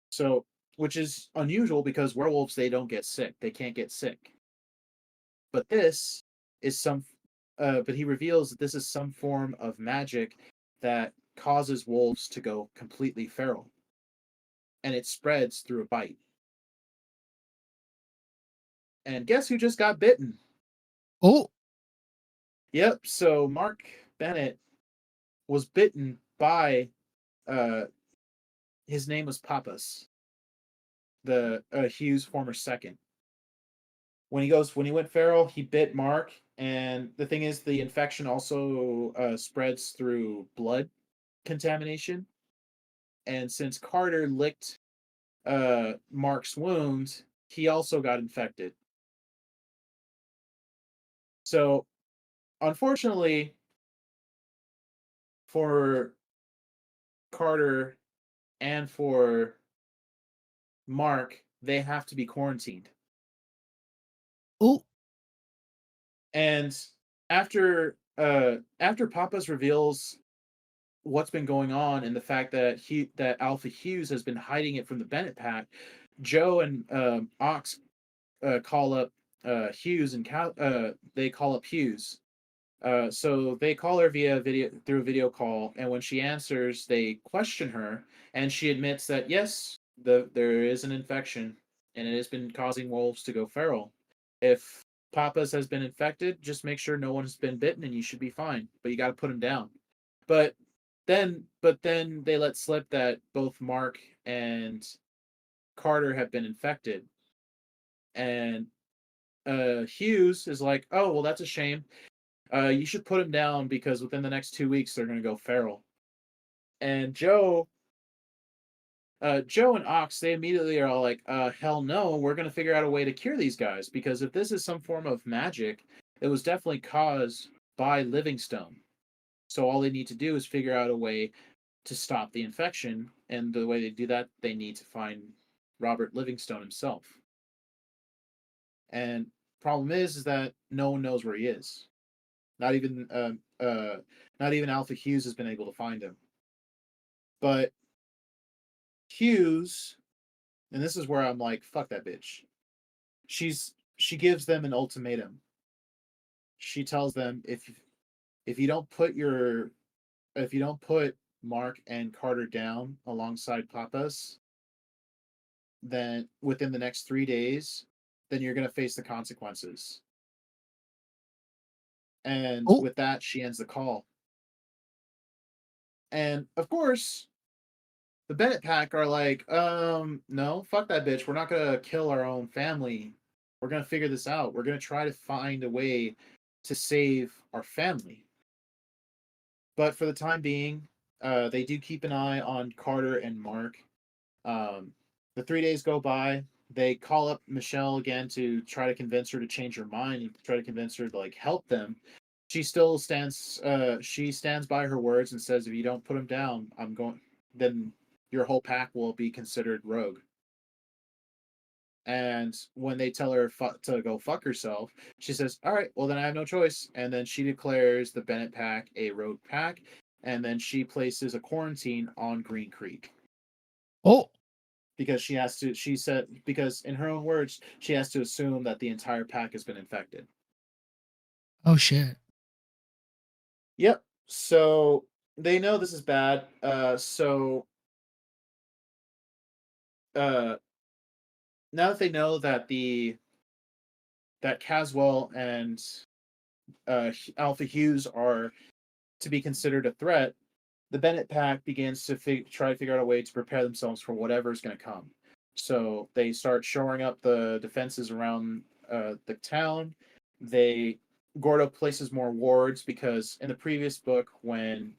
So, which is unusual because werewolves, they don't get sick. They can't get sick. But this is but he reveals that this is some form of magic that causes wolves to go completely feral, and it spreads through a bite. And guess who just got bitten? Oh. Yep. So Mark Bennett was bitten by uh his name was Papas, the Hughes' former second. When he went feral, he bit Mark, and the thing is, the infection also spreads through blood contamination. And since Carter licked Mark's wound, he also got infected. So, unfortunately, for Carter and for Mark, they have to be quarantined. Oh, And after Papas reveals what's been going on and the fact that Alpha Hughes has been hiding it from the Bennett pack, Joe and Ox call up Hughes and they call up Hughes. So they call her via video through a video call, and when she answers, they question her, and she admits that yes, there is an infection, and it has been causing wolves to go feral. If Papa's has been infected, just make sure no one's been bitten, and you should be fine. But you got to put him down. But then they let slip that both Mark and Carter have been infected, and Hughes is like, "Oh well, that's a shame. You should put him down because within the next 2 weeks they're going to go feral." And Joe and Ox, they immediately are all like, "Hell no, we're going to figure out a way to cure these guys because if this is some form of magic, it was definitely caused by Livingstone. So all they need to do is figure out a way to stop the infection, and the way they do that, they need to find Robert Livingstone himself. And problem is that no one knows where he is. Not even not even Alpha Hughes has been able to find him. But Hughes, and this is where I'm like, fuck that bitch. She gives them an ultimatum. She tells them if you don't put your if you don't put Mark and Carter down alongside Papas, then within the next 3 days, then you're gonna face the consequences. And oh, with that, she ends the call. And of course, the Bennett pack are like, no, fuck that bitch. We're not gonna kill our own family. We're gonna figure this out. We're gonna try to find a way to save our family. But for the time being, they do keep an eye on Carter and Mark. Um, the 3 days go by. They call up Michelle again to try to convince her to change her mind and try to convince her to like help them. She still stands. She stands by her words and says, "If you don't put him down, I'm going. Then your whole pack will be considered rogue." And when they tell her to go fuck herself, she says, "All right, well then I have no choice." And then she declares the Bennett pack a rogue pack, and then she places a quarantine on Green Creek oh, because she has to. She said because in her own words, she has to assume that the entire pack has been infected. oh shit. Yep. So they know this is bad. Uh, now that they know that that Caswell and Alpha Hughes are to be considered a threat, the Bennett pack begins to try to figure out a way to prepare themselves for whatever is going to come. So they start shoring up the defenses around the town. They Gordo places more wards because in the previous book, when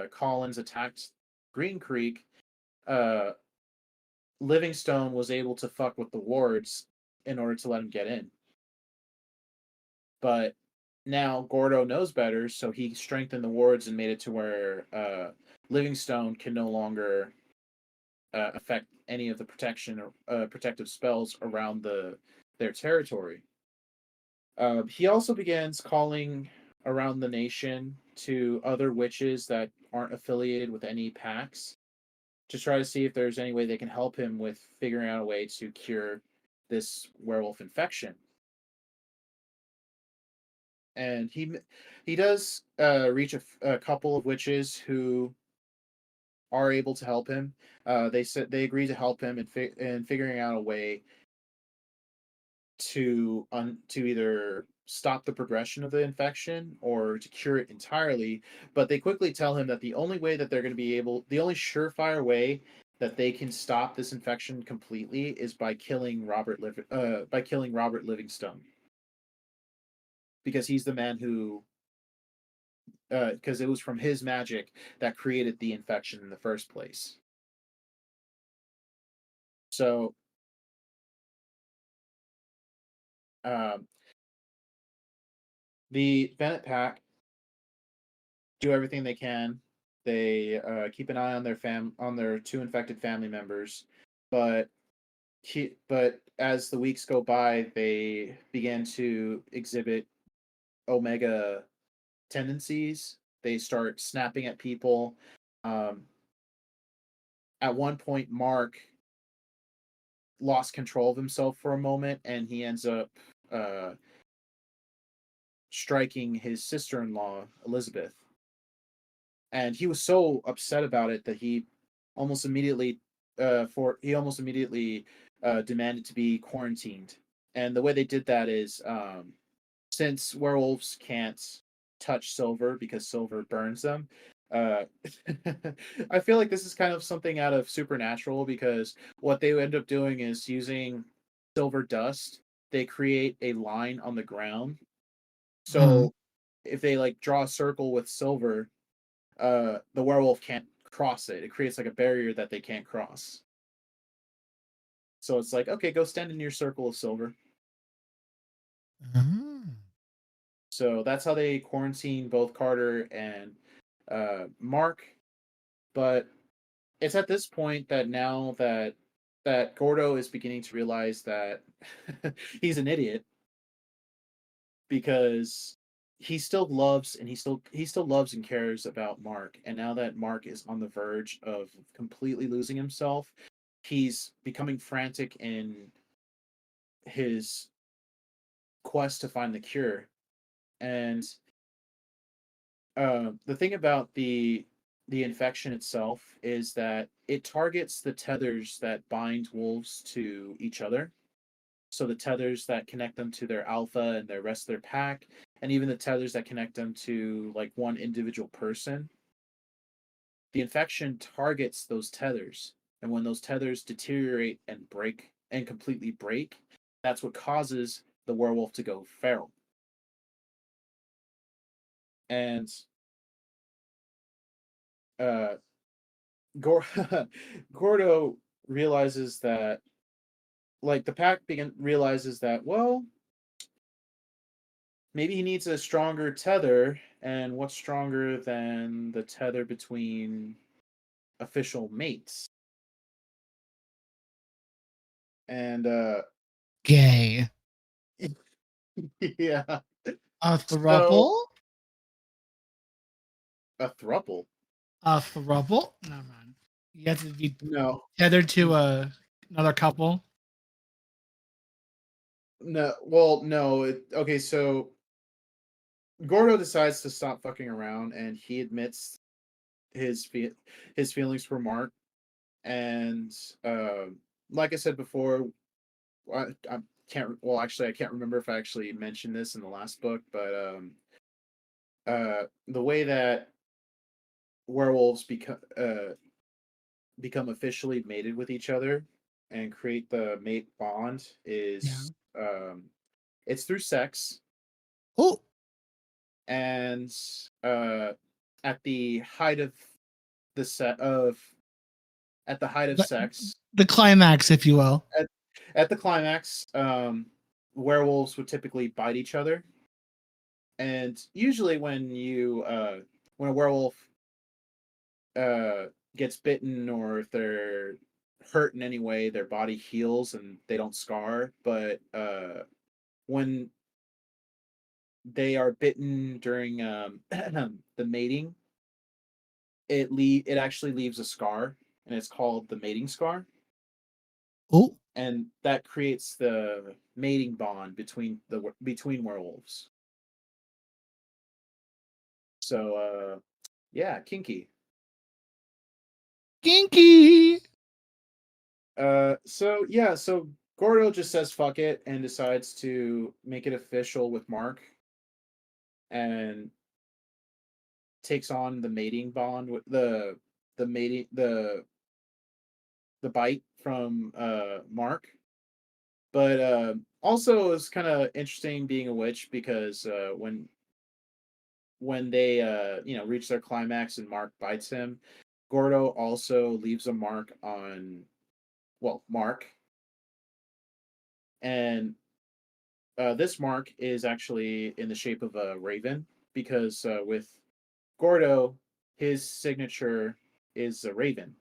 Collins attacked Green Creek, uh, Livingstone was able to fuck with the wards in order to let him get in. But now Gordo knows better, so he strengthened the wards and made it to where Livingstone can no longer affect any of the protection or protective spells around their territory. He also begins calling around the nation to other witches that aren't affiliated with any packs to try to see if there's any way they can help him with figuring out a way to cure this werewolf infection. And he does reach a couple of witches who are able to help him. They said they agree to help him in figuring out a way to either stop the progression of the infection or to cure it entirely. But they quickly tell him that the only way that they're going to be the only surefire way that they can stop this infection completely is by killing Robert Livingstone, because he's the man who because it was from his magic that created the infection in the first place. So um, the Bennett pack do everything they can They keep an eye on their two infected family members, but as the weeks go by, they begin to exhibit Omega tendencies. They start snapping at people. Um, at one point, Mark lost control of himself for a moment, and he ends up uh, striking his sister-in-law Elizabeth. And he was so upset about it that he almost immediately demanded to be quarantined. And the way they did that is, since werewolves can't touch silver because silver burns them. Uh, I feel like this is kind of something out of Supernatural, because what they end up doing is using silver dust. They create a line on the ground. Mhm. So if they like draw a circle with silver, the werewolf can't cross it. It creates like a barrier that they can't cross. So it's like, okay, go stand in your circle of silver. Ah. So that's how they quarantine both Carter and Mark. But it's at this point that now that Gordo is beginning to realize that he's an idiot, because he still loves and cares about Mark. And now that Mark is on the verge of completely losing himself, he's becoming frantic in his quest to find the cure. And the thing about the infection itself is that it targets the tethers that bind wolves to each other. So the tethers that connect them to their alpha and the rest of their pack, and even the tethers that connect them to like one individual person. The infection targets those tethers, and when those tethers deteriorate and break and completely break, that's what causes the werewolf to go feral. And uh, Gordo realizes that, like, the pack realizes that, well, maybe he needs a stronger tether, and what's stronger than the tether between official mates? And Gay. yeah, A so thruple? a thruple. A thruple? No, man. You have to be No, tethered to another couple. no. Well, no. Okay, so Gordo decides to stop fucking around, and he admits his his feelings for Mark. And uh, like I said before, I can't. Well, actually, I can't remember if I actually mentioned this in the last book, but the way that werewolves become officially mated with each other and create the mate bond Yeah. is it's through sex. Oh, And uh at the height of the set of at the height of the, sex, the climax, if you will. at, at the climax, werewolves would typically bite each other. And usually when a werewolf uh gets bitten, or if they're hurt in any way, their body heals and they don't scar. But when they are bitten during the mating, it actually leaves a scar, and it's called the mating scar. Oh, And that creates the mating bond between werewolves. So yeah, kinky. kinky. So yeah, so Gordo just says fuck it and decides to make it official with Mark, and takes on the mating bond with the mating the bite from Mark. But also it's kind of interesting being a witch, because when they reach their climax and Mark bites him, Gordo also leaves a mark on, well, Mark. And this mark is actually in the shape of a raven, because with Gordo, his signature is a raven.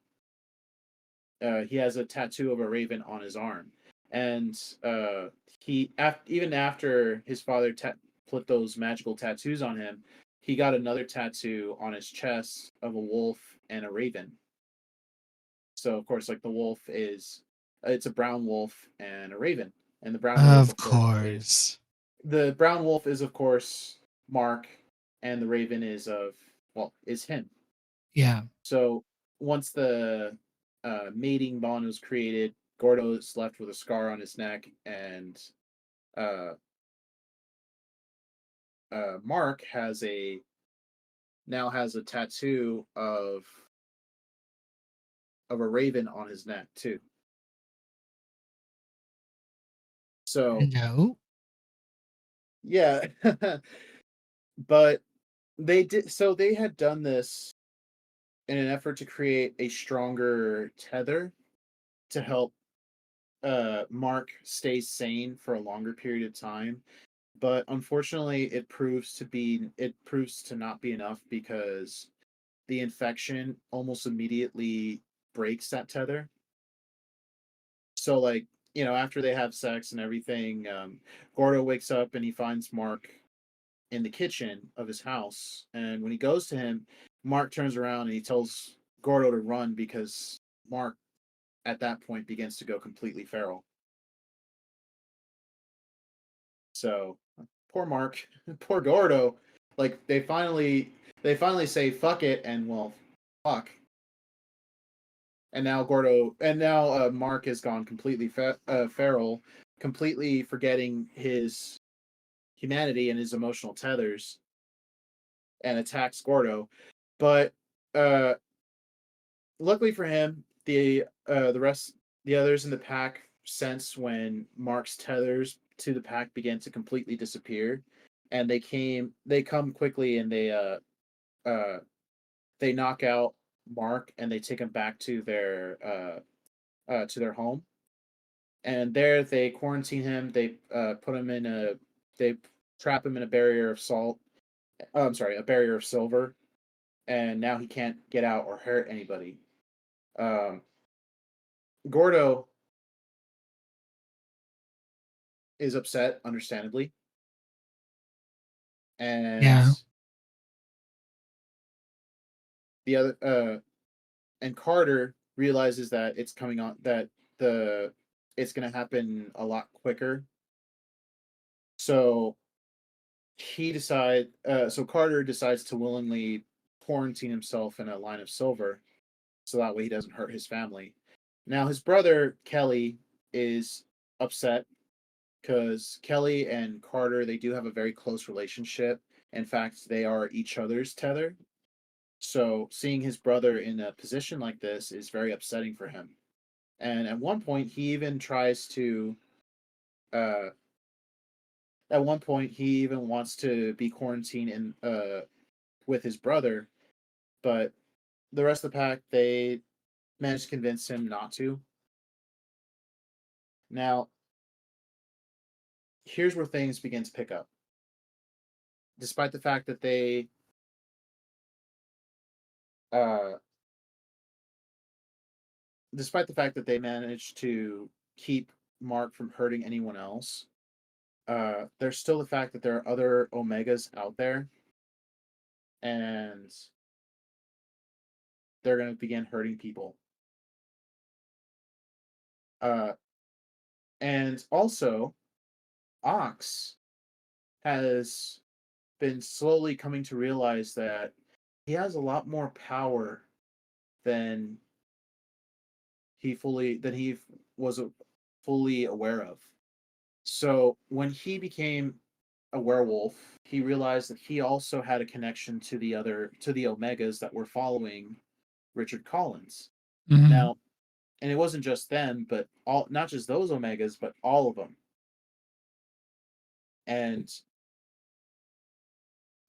He has a tattoo of a raven on his arm, and even after his father put those magical tattoos on him, he got another tattoo on his chest of a wolf and a raven. So of course, like the wolf is, it's a brown wolf and a raven, and the brown wolf, Of of course, is course. the brown wolf is of course Mark, and the raven is is him. Yeah. So once the mating bond was created, Gordo is left with a scar on his neck, and uh, Mark now has a tattoo of a raven on his neck too. So No. yeah, but they had done this in an effort to create a stronger tether to help Mark stay sane for a longer period of time. But unfortunately, it proves to not be enough, because the infection almost immediately breaks that tether. So, like, after they have sex and everything, Gordo wakes up and he finds Mark in the kitchen of his house. And when he goes to him, Mark turns around and he tells Gordo to run, because Mark at that point begins to go completely feral. So poor Mark, poor Gordo. Like they finally say fuck it, and well, fuck. And now Mark has gone completely feral, completely forgetting his humanity and his emotional tethers, and attacks Gordo. But uh, luckily for him, the others in the pack sense when Mark's tethers to the pack began to completely disappear, and they come quickly, and uh they knock out Mark, and they take him back to their home. And there they quarantine him. They trap him in a barrier of salt. I'm sorry, a barrier of silver, and now he can't get out or hurt anybody. Um, Gordo is upset, understandably, and Yeah. the other and Carter realizes that the it's going to happen a lot quicker. So Carter decides to willingly quarantine himself in a line of silver, so that way he doesn't hurt his family. Now his brother Kelly is upset, because Kelly and Carter, they do have a very close relationship. In fact, they are each other's tether. So seeing his brother in a position like this is very upsetting for him. And at one point, uh, he even wants to be quarantined with his brother, but the rest of the pack, they managed to convince him not to. Now, here's where things begin to pick up. Despite the fact that uh, they managed to keep Mark from hurting anyone else, there's still the fact that there are other Omegas out there, and they're going to begin hurting people. Uh, and also, Ox has been slowly coming to realize that he has a lot more power than he was fully aware of. So when he became a werewolf, he realized that he also had a connection to the Omegas that were following Richard Collins. Mhm. Now, and it wasn't just them, but not just those Omegas, but all of them. And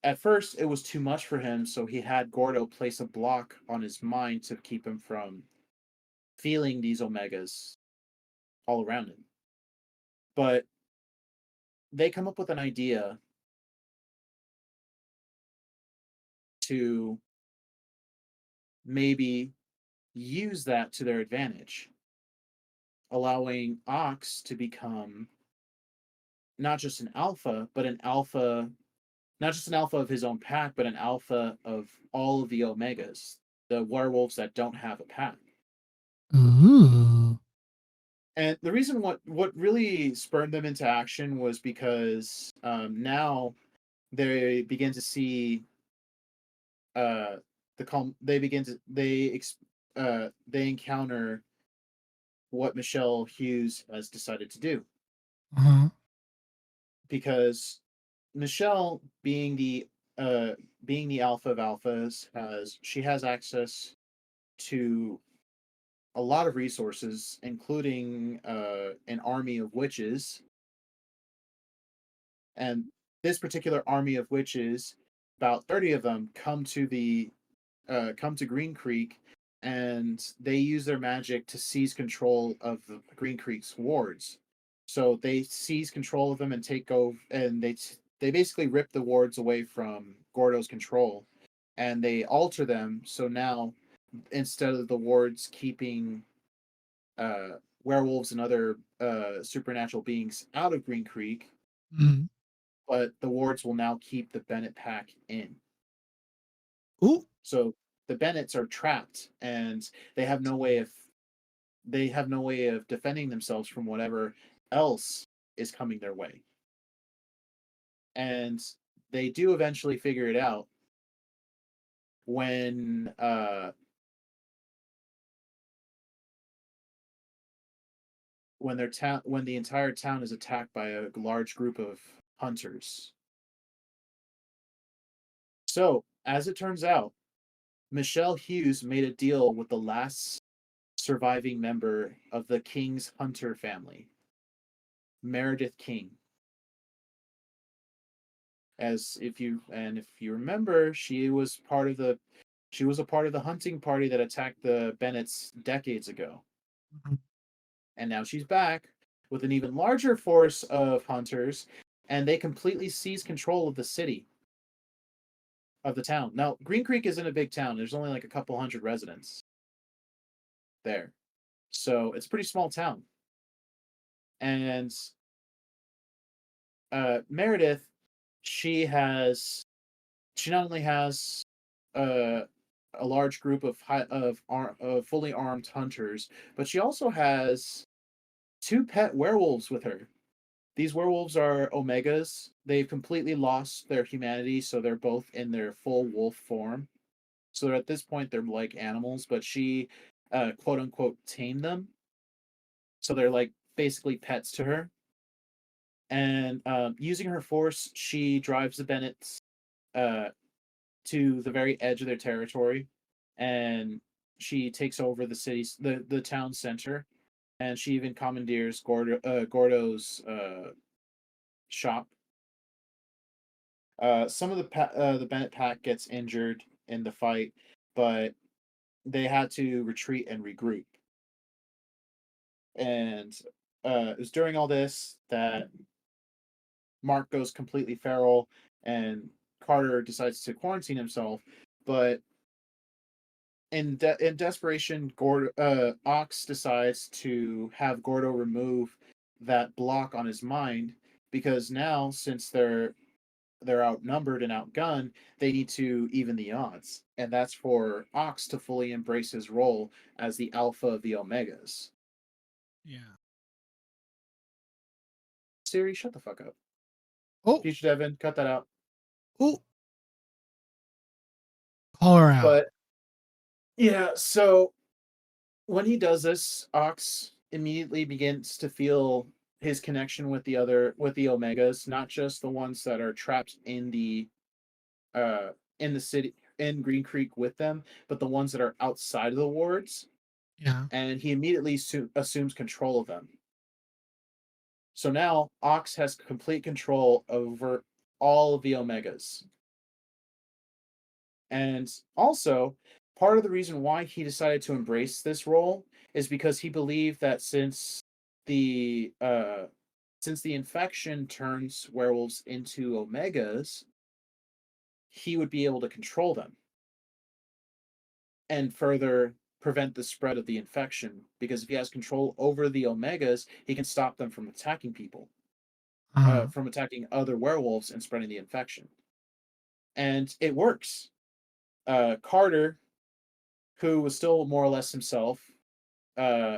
at first, it was too much for him, so he had Gordo place a block on his mind to keep him from feeling these Omegas all around him. But they come up with an idea to maybe use that to their advantage, allowing Ox to become not just an alpha, but an alpha, not just an alpha of his own pack, but an alpha of all of the Omegas, the werewolves that don't have a pack. Ooh. And the reason what really spurred them into action was because now they begin to see they begin to they encounter what Michelle Hughes has decided to do, Uh-huh. because Michelle, uh, being the alpha of alphas, has access to a lot of resources, including an army of witches. And this particular army of witches, about 30 of them, come to Green Creek, and they use their magic to seize control of the Green Creek's wards. So they seize control of them and take over, and they basically rip the wards away from Gordo's control, and they alter them. So now, instead of the wards keeping werewolves and other supernatural beings out of Green Creek, Mm. but the wards will now keep the Bennett pack in. Ooh. So the Bennetts are trapped, and they have no way of defending themselves from whatever else is coming their way. And they do eventually figure it out when when the entire town is attacked by a large group of hunters. So, as it turns out, Michelle Hughes made a deal with the last surviving member of the King's hunter family, Meredith King. As if you remember, she was a part of the hunting party that attacked the Bennetts decades ago. Mhm. And now she's back with an even larger force of hunters, and they completely seize control of the city, of the town. Now, Green Creek isn't a big town. There's only like a couple hundred residents there. So it's a pretty small town. And Meredith, she has she not only has uh, a large group of fully armed hunters, but she also has two pet werewolves with her. These werewolves are omegas. They've completely lost their humanity, so they're both in their full wolf form. So at this point, they're like animals, but she, quote unquote, tamed them. So they're like basically pets to her. And using her force, she drives the Bennetts uh, to the very edge of their territory, and she takes over the town center, and she even commandeers Gordo's shop. Some of the Bennett pack gets injured in the fight, but they had to retreat and regroup. And it was during all this that Mark goes completely feral, and Carter decides to quarantine himself. But in desperation, Ox decides to have Gordo remove that block on his mind, because now, since they're outnumbered and outgunned, they need to even the odds, and that's for Ox to fully embrace his role as the alpha of the Omegas. Yeah. Siri, shut the fuck up. Oh. Future Devin, cut that out. Oh. Call her out. But yeah, so when he does this, Ox immediately begins to feel his connection with the Omegas, not just the ones that are trapped uh in the city in Green Creek with them, but the ones that are outside of the wards, Yeah. and he immediately assumes control of them. So now Ox has complete control over all of the Omegas. And also, part of the reason why he decided to embrace this role is because he believed that since the infection turns werewolves into Omegas, he would be able to control them. and further prevent the spread of the infection. Because if he has control over the Omegas, he can stop them from attacking people, Uh-huh. from attacking other werewolves and spreading the infection. And it works. Carter, who was still more or less himself,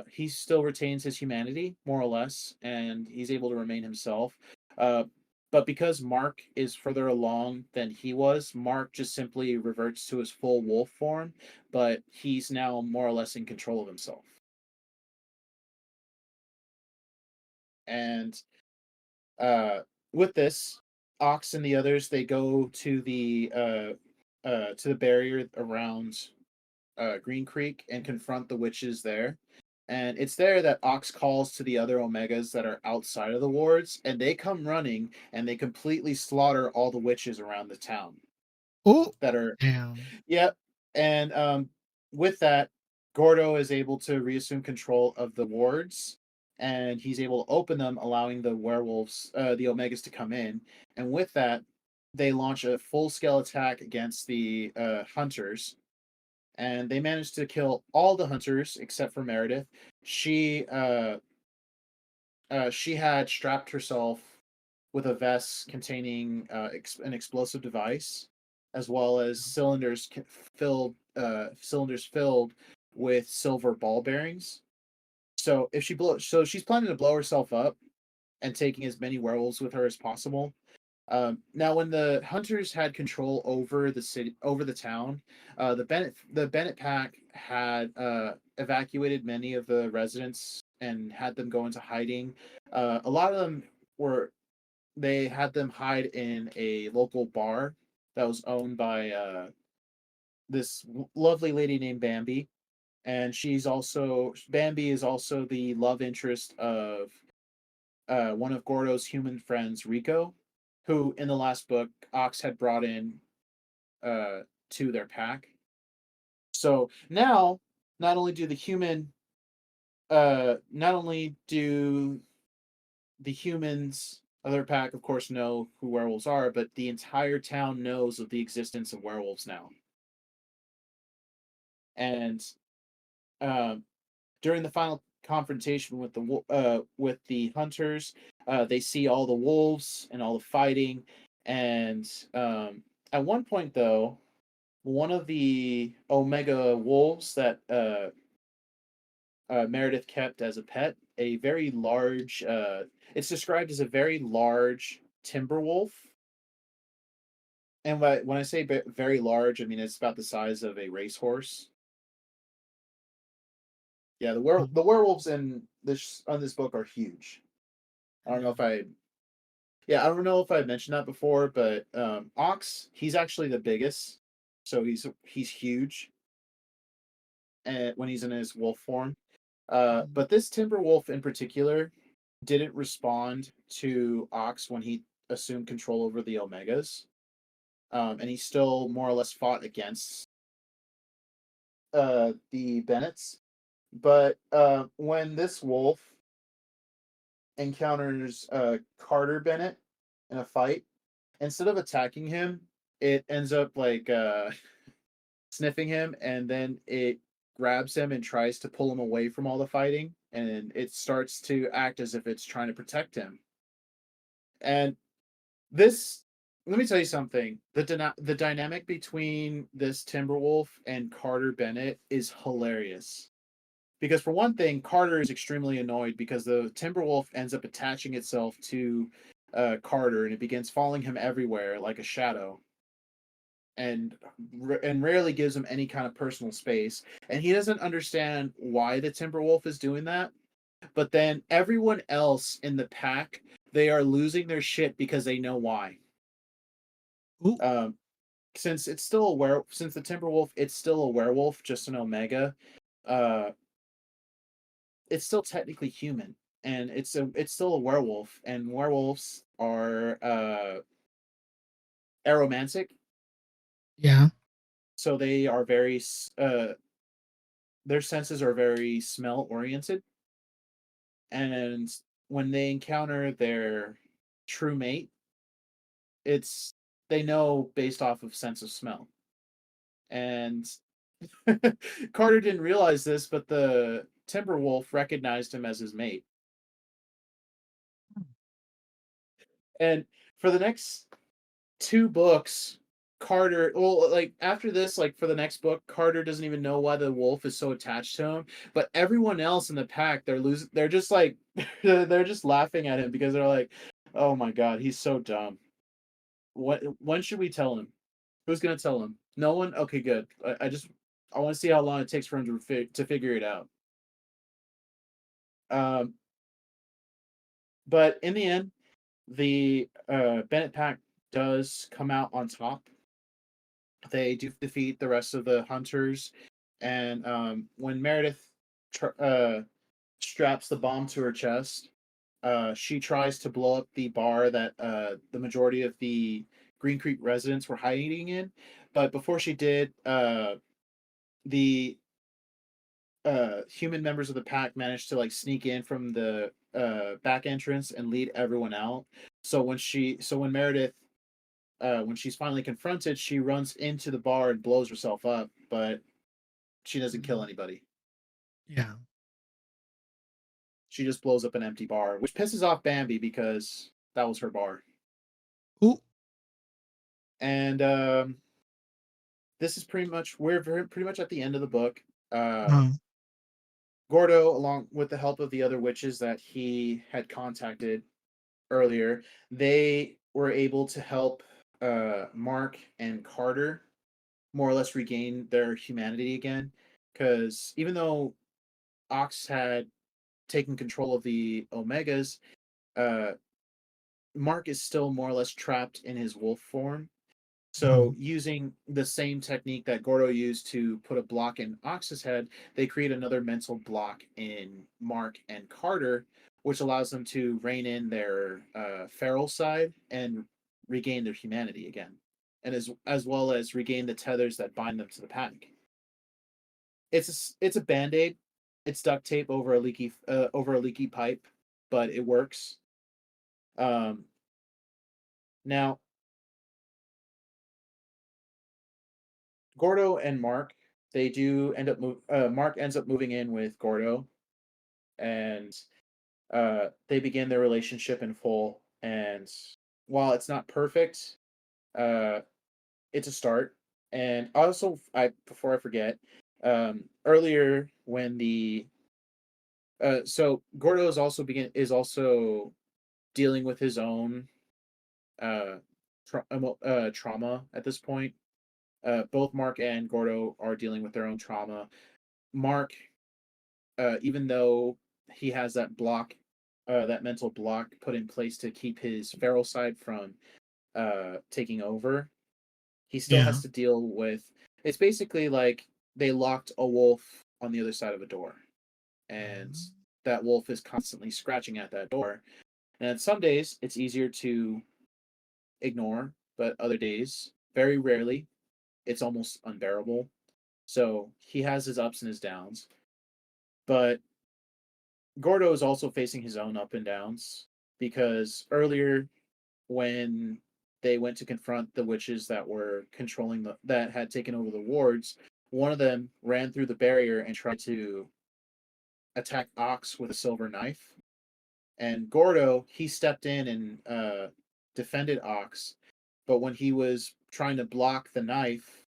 he still retains his humanity more or less, and he's able to remain himself. Uh, but because Mark is further along than he was, Mark just simply reverts to his full wolf form, but he's now more or less in control of himself. And uh, with this, Ox and the others, they go to the barrier around Green Creek and confront the witches there. And it's there that Ox calls to the other Omegas that are outside of the wards, and they come running and they completely slaughter all the witches around the town Oh, that are. damn. Yep. And with that, Gordo is able to reassume control of the wards, and he's able to open them, allowing the werewolves, the Omegas, to come in. And with that, they launch a full scale attack against the hunters, and they managed to kill all the hunters except for Meredith. She she had strapped herself with a vest containing an explosive device, as well as cylinders filled with silver ball bearings. So she's planning to blow herself up and taking as many werewolves with her as possible. Now, when the hunters had control over the city, over the town, the Bennett pack had evacuated many of the residents and had them go into hiding. A lot of them were they had them hide in a local bar that was owned by this lovely lady named Bambi, and Bambi is also the love interest of one of Gordo's human friends, Rico, who in the last book Ox had brought in uh, to their pack. So now, not only do the human, not only do the humans of their pack, of course, know who werewolves are, but the entire town knows of the existence of werewolves now. And um, during the final confrontation with the hunters, they see all the wolves and all the fighting, and at one point, though, one of the Omega wolves that Meredith kept as a pet, a very large, it's described as a very large timber wolf. And when I say very large, I mean it's about the size of a racehorse. Yeah, the werewolves in this book are huge. I don't know if I Yeah, I don't know if I mentioned that before, but Ox, he's actually the biggest. So he's huge when he's in his wolf form. But this timber wolf in particular didn't respond to Ox when he assumed control over the Omegas. And he still more or less fought against the Bennetts. But when this wolf encounters Carter Bennett in a fight, instead of attacking him, it ends up like sniffing him, and then it grabs him and tries to pull him away from all the fighting, and it starts to act as if it's trying to protect him. And this, let me tell you something. The dynamic between this Timberwolf and Carter Bennett is hilarious. Because for one thing, Carter is extremely annoyed because the Timberwolf ends up attaching itself to Carter, and it begins following him everywhere like a shadow, and rarely gives him any kind of personal space. And he doesn't understand why the Timberwolf is doing that. But then everyone else in the pack, they are losing their shit because they know why. Ooh. Since since the Timberwolf, it's still a werewolf, just an Omega. Uh, it's still technically human, and it's still a werewolf, and werewolves are aromantic, Yeah. so they are very their senses are very smell oriented, and when they encounter their true mate, it's they know based off of sense of smell. And Carter didn't realize this, but the Timberwolf recognized him as his mate. And for the next two books, Carter, well, like after this, like for the next book, Carter doesn't even know why the wolf is so attached to him. But everyone else in the pack, they're losing. They're just like, they're just laughing at him because they're like, "Oh my god, he's so dumb. What? When should we tell him? Who's gonna tell him? No one. Okay, good. I want to see how long it takes for him to figure it out." Um, but in the end, the Bennett pack does come out on top. They do defeat the rest of the hunters, and when Meredith straps the bomb to her chest, she tries to blow up the bar that the majority of the Green Creek residents were hiding in. But before she did, the human members of the pack managed to like sneak in from the back entrance and lead everyone out. So when Meredith when she's finally confronted, she runs into the bar and blows herself up, but she doesn't kill anybody. Yeah. She just blows up an empty bar, which pisses off Bambi because that was her bar. Ooh. And this is pretty much at the end of the book. Uh, Gordo, along with the help of the other witches that he had contacted earlier, they were able to help Mark and Carter more or less regain their humanity again. Because even though Ox had taken control of the Omegas, uh, Mark is still more or less trapped in his wolf form. So, using the same technique that Gordo used to put a block in Ox's head, they create another mental block in Mark and Carter, which allows them to rein in their feral side and regain their humanity again, and as well as regain the tethers that bind them to the pack. It's a band aid. It's duct tape over a leaky pipe, but it works. Um, Now Gordo and Mark, they do end up Mark ends up moving in with Gordo, and they begin their relationship in full. And while it's not perfect, uh, it's a start. And also, I before I forget, earlier when the so Gordo is also dealing with his own uh, trauma at this point. Both Mark and Gordo are dealing with their own trauma. Mark, even though he has that mental block put in place to keep his feral side from taking over, he still yeah. has to deal with. It's basically like they locked a wolf on the other side of a door, and that wolf is constantly scratching at that door. And some days it's easier to ignore, but other days, very rarely, it's almost unbearable. So he has his ups and his downs. But Gordo is also facing his own up and downs because earlier when they went to confront the witches that were that had taken over the wards, one of them ran through the barrier and tried to attack Ox with a silver knife. And Gordo, he stepped in and defended Ox, but when he was trying to block the knife,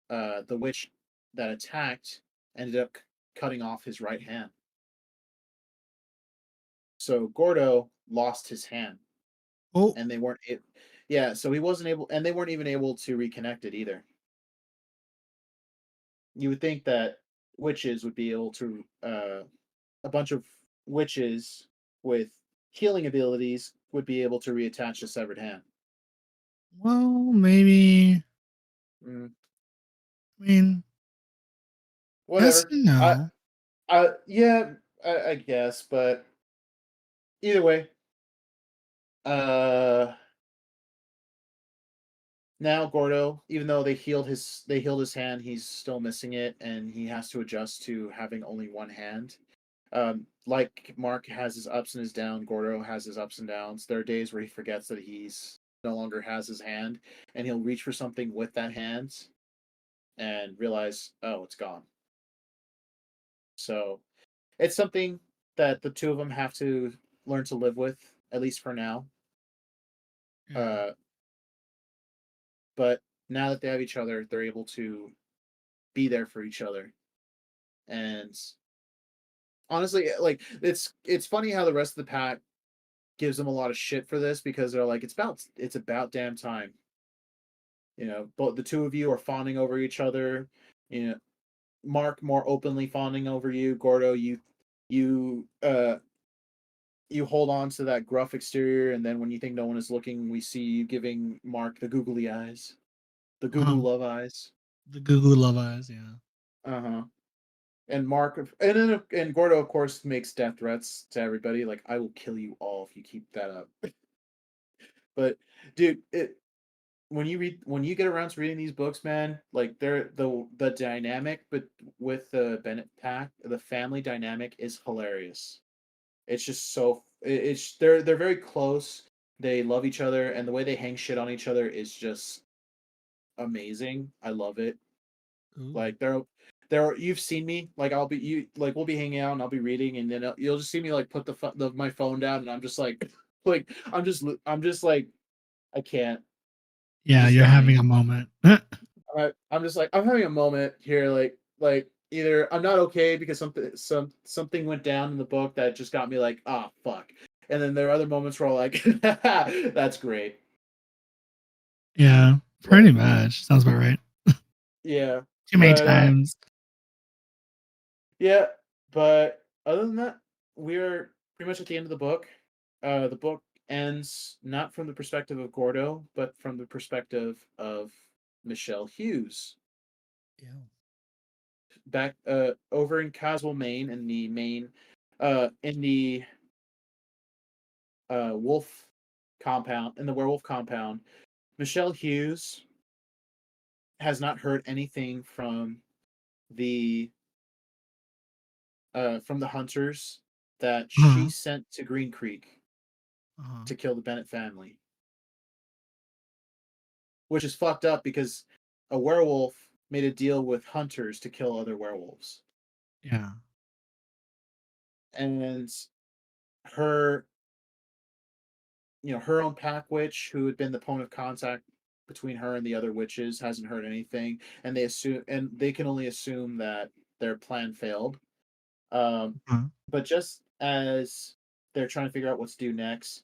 the witch that attacked ended up cutting off his right hand. So Gordo lost his hand, Oh, and they weren't. Yeah, so he wasn't able, and they weren't even able to reconnect it either. You would think that witches would be able to, a bunch of witches with healing abilities would be able to reattach a severed hand. well, maybe. Mm, I mean, yes whatever. and no. Yeah, I guess, but either way, uh, now Gordo, even though they healed his hand, he's still missing it, and he has to adjust to having only one hand. Like Mark has his ups and his downs, Gordo has his ups and downs. There are days where he forgets that he's no longer has his hand, and he'll reach for something with that hand, and realize, oh, it's gone. So it's something that the two of them have to learn to live with, at least for now. Yeah. Uh, but now that they have each other, they're able to be there for each other. And honestly, like it's funny how the rest of the pack gives them a lot of shit for this because they're like, it's about damn time. You know, but the two of you are fawning over each other. You know, Mark more openly fawning over you. Gordo, you you hold on to that gruff exterior, and then when you think no one is looking, we see you giving Mark the googly eyes, the Uh-huh. Google love eyes. The Google love eyes, yeah. Uh-huh. And Mark and Gordo, of course, makes death threats to everybody, like, I will kill you all if you keep that up. But dude, when you get around to reading these books, man, like they're the dynamic, but with the Bennett pack, the family dynamic is hilarious. It's just so it's they're very close. They love each other, and the way they hang shit on each other is just amazing. I love it. Ooh. Like they're you've seen me, like I'll be you like we'll be hanging out and I'll be reading, and then you'll just see me like put my phone down, and I'm just like like I'm just like I can't. I'm Yeah, just you're having dying. a moment. I'm just like I'm having a moment here, like either I'm not okay because something went down in the book that just got me like, ah, fuck. And then there are other moments where I'm like, that's great. Yeah, pretty But much. Sounds about right. yeah, Too many but times. yeah, but other than that, we're pretty much at the end of the book. The book ends not from the perspective of Gordo, but from the perspective of Michelle Hughes. Yeah. Back over in Caswell, Maine, in the wolf compound, in the werewolf compound, Michelle Hughes has not heard anything the from the hunters that she Uh-huh. sent to Green Creek Uh-huh. to kill the Bennett family, which is fucked up because a werewolf made a deal with hunters to kill other werewolves, Yeah. and her her own pack witch, who had been the point of contact between her and the other witches, hasn't heard anything, and they can only assume that their plan failed. Uh-huh. But just as they're trying to figure out what to do next,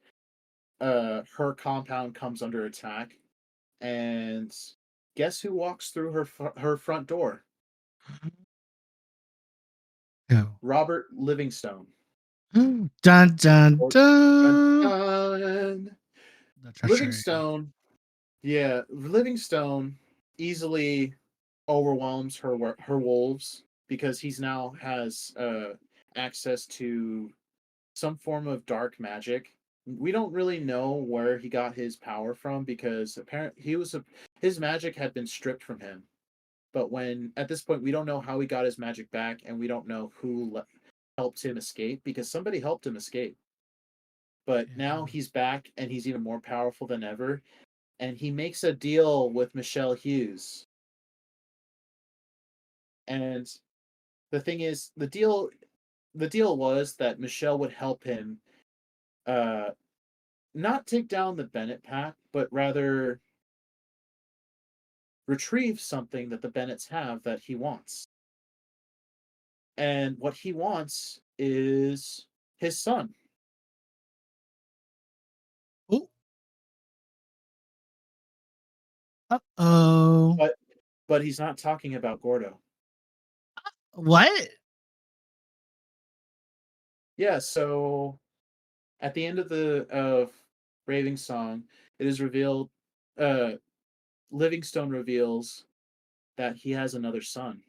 her compound comes under attack, and guess who walks through her front door? Go. Robert Livingstone. Dun dun Or- Dun, dun. dun. The treachery. Livingstone, yeah, Livingstone easily overwhelms her wolves because he's now has access to some form of dark magic. We don't really know where he got his power from because apparently his magic had been stripped from him. But when at this point we don't know how he got his magic back, and we don't know who helped him escape because somebody helped him escape. But now Yeah. he's back and he's even more powerful than ever, and he makes a deal with Michelle Hughes. And the thing is, the deal was that Michelle would help him uh not take down the Bennett pack, but rather retrieve something that the Bennetts have that he wants. And what he wants is his son. Oh. Uh-oh. But he's not talking about Gordo. What? Yeah, so at the end of Ravensong, it is revealed uh Livingstone reveals that he has another son.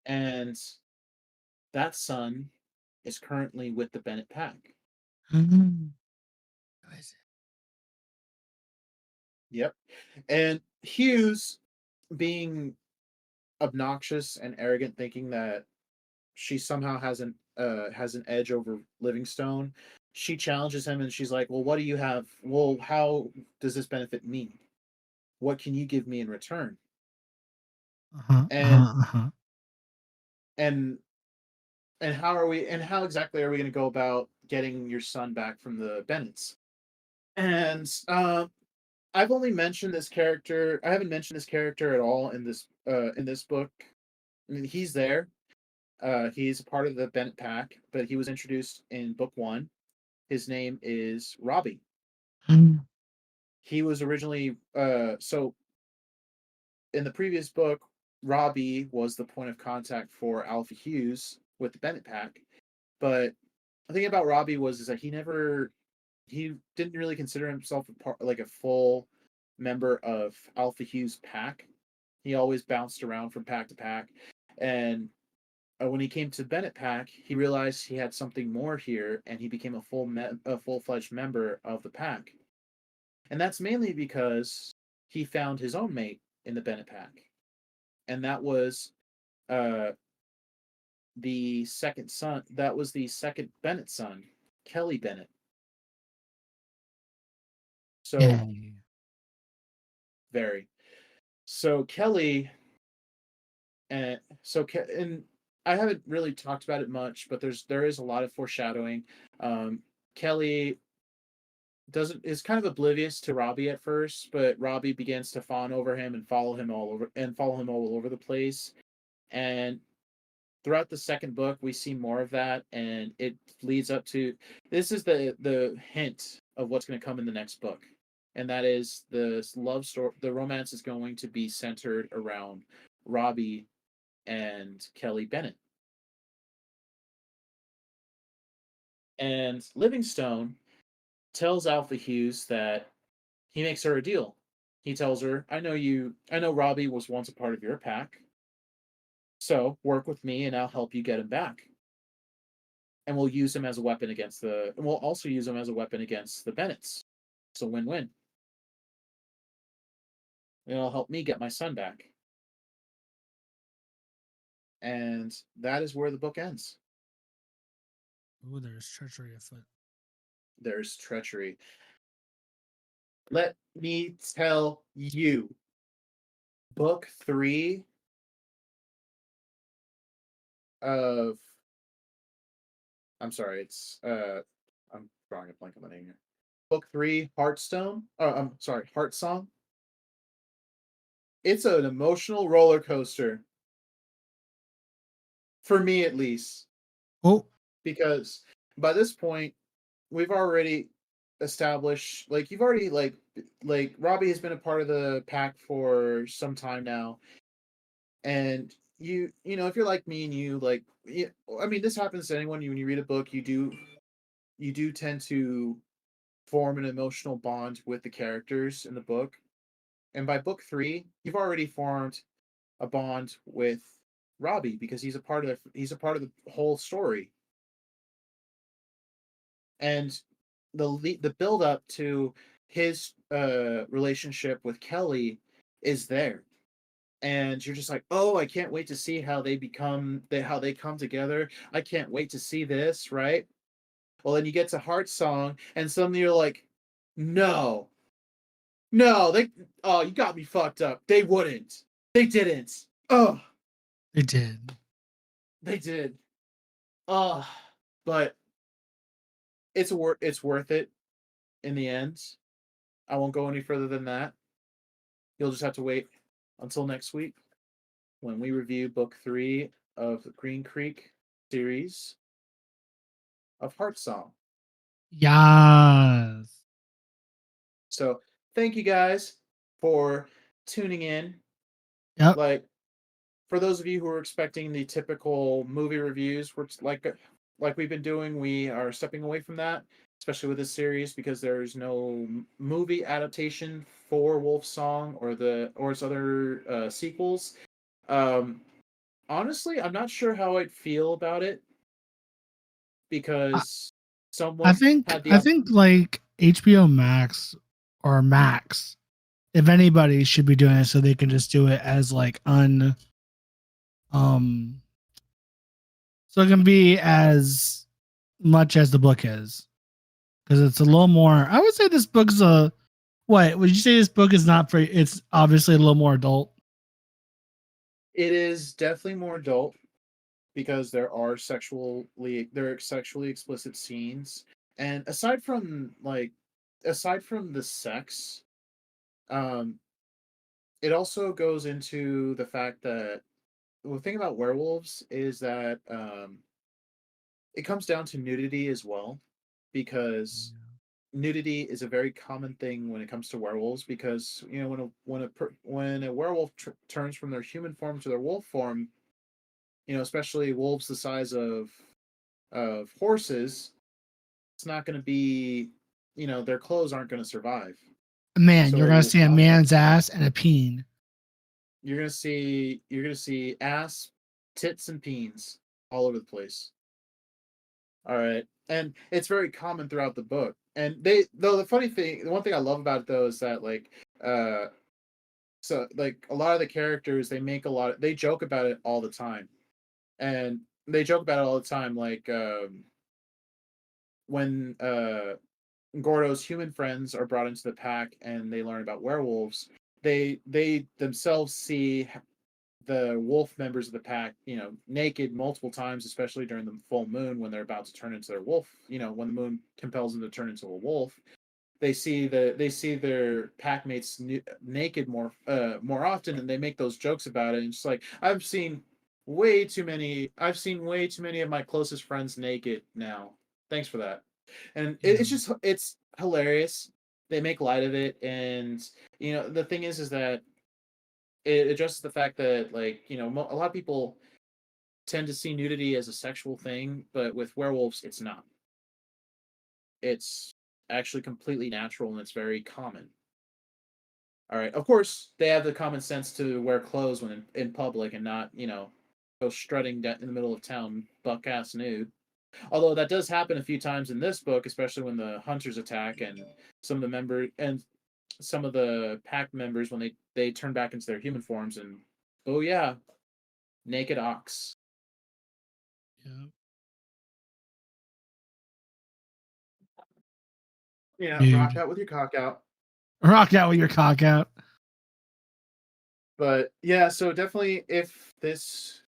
And that son is currently with the Bennett pack. Who is it? Yep. And Hughes, being obnoxious and arrogant, thinking that she somehow has an edge over Livingstone, she challenges him and she's like, "Well, what do you have? Well, how does this benefit me? what can you give me in return? Uh-huh, And uh-huh. and and how exactly are we going to go about getting your son back from the Bennetts? And I've only mentioned this character. I haven't mentioned this character at all in this book. I mean, he's there. He's a part of the Bennett pack, but he was introduced in book 1. His name is Robbie. Mm. He was originally so in the previous book, Robbie was the point of contact for Alpha Hughes with the Bennett pack. But the thing about Robbie was is that he didn't really consider himself a part, like a full member of Alpha Hughes pack. He always bounced around from pack to pack, and when he came to Bennett pack, he realized he had something more here, and he became a full fledged member of the pack. And that's mainly because he found his own mate in the Bennett pack, and that was uh, the second son. That was the second Bennett son, Kelly Bennett. So Yay. very. So Kelly and I haven't really talked about it much, but there is a lot of foreshadowing. Kelly doesn't is kind of oblivious to Robbie at first, but Robbie begins to fawn over him and follow him all over the place. And throughout the second book, we see more of that, and it leads up to this is the hint of what's going to come in the next book, and that is the love story. The romance is going to be centered around Robbie and Kelly Bennett. And Livingstone tells Alpha Hughes that he makes her a deal. He tells her, I know Robbie was once a part of your pack, so work with me and I'll help you get him back. And we'll use him as a weapon and we'll also use him as a weapon against the Bennetts. It's a win-win. It'll help me get my son back. And that is where the book ends. Ooh, there's treachery afoot. There's treachery. Let me tell you, book 3 of I'm sorry, it's I'm drawing a blank on the name here. Book 3, Heartstone. Oh, I'm sorry, Heartsong. It's an emotional roller coaster. For me at least. Oh, Because by this point, we've already established you've already like Robbie has been a part of the pack for some time now. And you know, if you're like me and I mean, this happens to anyone. When you read a book, you do tend to form an emotional bond with the characters in the book. And by book 3, you've already formed a bond with Robbie because he's a part of the whole story. And the build up to his relationship with Kelly is there. And you're just like, "Oh, I can't wait to see how they come together. I can't wait to see this," right? Well, then you get to Heart Song and suddenly you're like, "No. No, oh, you got me fucked up. They wouldn't. They didn't. Oh, they did. they did. Oh, but it's worth it in the end. I won't go any further than that. You'll just have to wait until next week when we review book 3 of the Green Creek series of Heart Song. Yes. So, thank you guys for tuning in. Yep. Like, for those of you who are expecting the typical movie reviews, we're like we've been doing, we are stepping away from that, especially with this series because there's no movie adaptation for Wolf Song or its other sequels. Um, Honestly, I'm not sure how I'd feel about it I, because I someone think had the I think like HBO Max or Max, if anybody should be doing it, so they can just do it as like um so it can be as much as the book is, because it's a little more. I would say this book's What would you say? This book is not for. It's obviously a little more adult. It is definitely more adult because there are sexually explicit scenes, and aside from the sex, um, it also goes into the fact that the thing about werewolves is that it comes down to nudity as well, because nudity is a very common thing when it comes to werewolves. Because when a werewolf turns from their human form to their wolf form, especially wolves the size of horses, it's not going to be, their clothes aren't going to survive. Man, you're So gonna see a man's ass and a peen. you're gonna see ass, tits, and peens all over the place. All right, and it's very common throughout the book. And the one thing I love about it though is that uh, like a lot of the characters, they joke about it all the time, and they joke about it all the time, like when Gordo's human friends are brought into the pack and they learn about werewolves, they themselves see the wolf members of the pack, naked multiple times, especially during the full moon when they're about to turn into their wolf. When the moon compels them to turn into a wolf, they see their pack mates naked more often, and they make those jokes about it. And it's like I've seen way too many of my closest friends naked now. Thanks for that. And it's hilarious. They make light of it, and the thing is that it addresses the fact that, a lot of people tend to see nudity as a sexual thing, but with werewolves it's not. It's actually completely natural, and it's very common. All right, of course they have the common sense to wear clothes when in public, and not go strutting in the middle of town buck ass nude. Although that does happen a few times in this book, especially when the hunters attack, and some of the pack members, when they turn back into their human forms, and oh yeah, naked ox. Yeah. Yeah, rock Dude, out with your cock out. rock out with your cock out. But yeah, so definitely, if this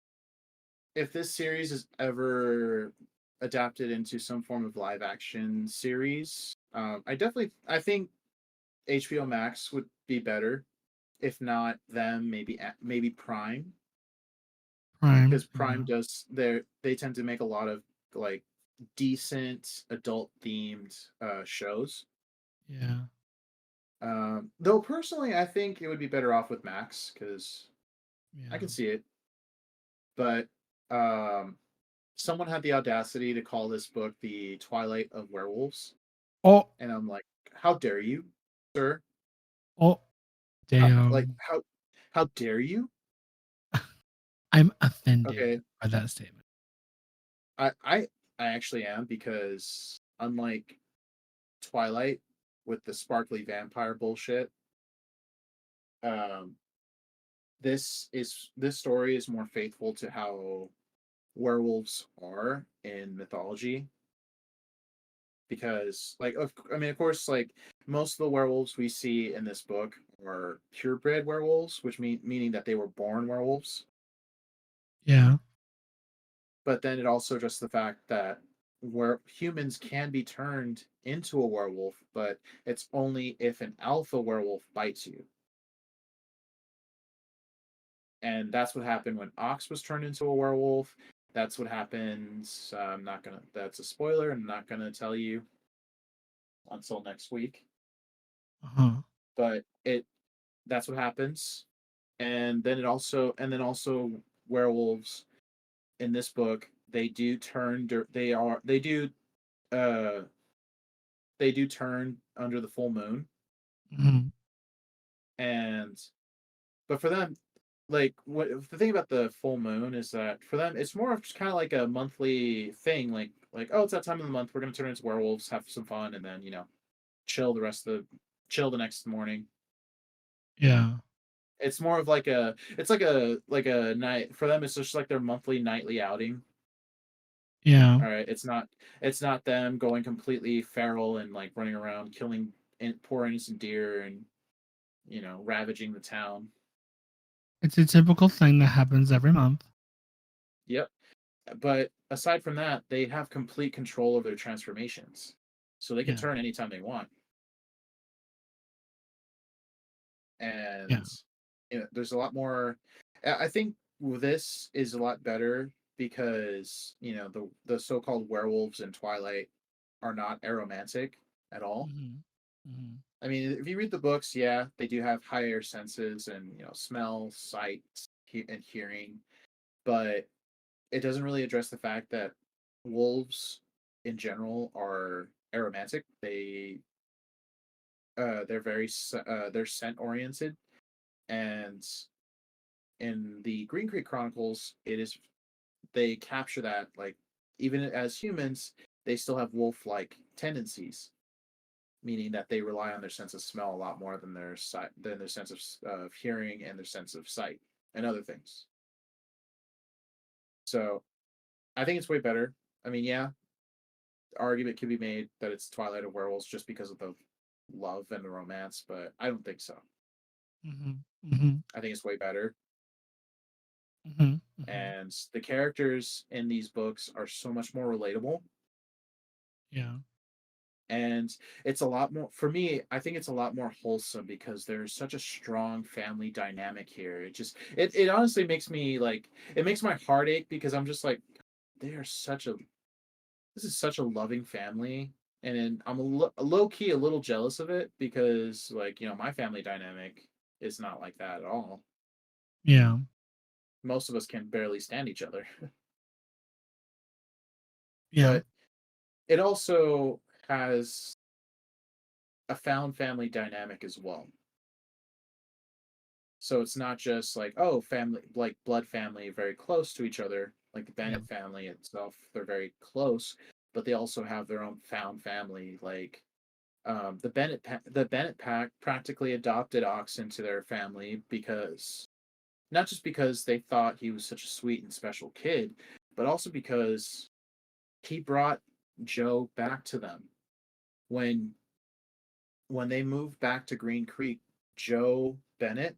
series is ever adapted into some form of live action series, I think HBO Max would be better. If not them, maybe Prime, Prime. because Prime does they tend to make a lot of like decent adult themed shows. Yeah. Though personally, I think it would be better off with Max, because I Yeah. can see it. But um, someone had the audacity to call this book the Twilight of Werewolves, Oh, and I'm like, how dare you, sir? oh, How, damn. like how dare you? I'm offended Okay, by that statement. I I I actually am, because unlike Twilight with the sparkly vampire bullshit, um, this story is more faithful to how werewolves are in mythology. Because, of course, like, most of the werewolves we see in this book are purebred werewolves, which meaning that they were born werewolves. Yeah. But then it also just the fact that where humans can be turned into a werewolf, but it's only if an alpha werewolf bites you. And that's what happened when Ox was turned into a werewolf. That's what happens. I'm not gonna. That's a spoiler. I'm not gonna tell you until next week. Uh-huh. But that's what happens. And then also werewolves in this book, they do turn. Uh they do turn under the full moon. Mhm. And but for them, what the thing about the full moon is that for them it's more of just kind of like a monthly thing, like, oh, it's that time of the month, we're going to turn into werewolves, have some fun, and then chill the rest of the chill the next morning. Yeah. It's more of like a night for them. It's just like their monthly nightly outing. Yeah. All right, it's not them going completely feral and like running around killing poor innocent deer and ravaging the town. It's a typical thing that happens every month. Yep. But aside from that, they have complete control of their transformations, so they can Yeah. turn anytime they want. Yeah. And there's a lot more. I think this is a lot better because the so-called werewolves in Twilight are not aromantic at all. Mm-hmm. Mm-hmm. I mean, if you read the books, yeah, they do have higher senses and smell, sight, and hearing, but it doesn't really address the fact that wolves in general are aromantic. They're they're scent oriented, and in the Green Creek Chronicles, they capture that, like, even as humans, they still have wolf like tendencies, meaning that they rely on their sense of smell a lot more than their sight, than their sense of hearing and their sense of sight and other things. So I think it's way better. I mean, yeah, argument could be made that it's Twilight of Werewolves just because of the love and the romance, but I don't think so. Mm-hmm. Mm-hmm. I think it's way better. Mm-hmm. Mm-hmm. And the characters in these books are so much more relatable. Yeah. And it's a lot more, for me, I think it's a lot more wholesome because there's such a strong family dynamic here. It honestly makes me like, it makes my heart ache because I'm just like, they are such a, this is such a loving family. And I'm low key a little jealous of it because, like, my family dynamic is not like that at all. Yeah. Most of us can barely stand each other. Yeah. But it also has a found family dynamic as well. So it's not just like, oh, family, like blood family, very close to each other, like the Yeah. Bennett family itself, they're very close, but they also have their own found family. Like the Bennett pack practically adopted Ox into their family because, not just because they thought he was such a sweet and special kid, but also because he brought Joe back to them when they moved back to Green Creek. Joe Bennett,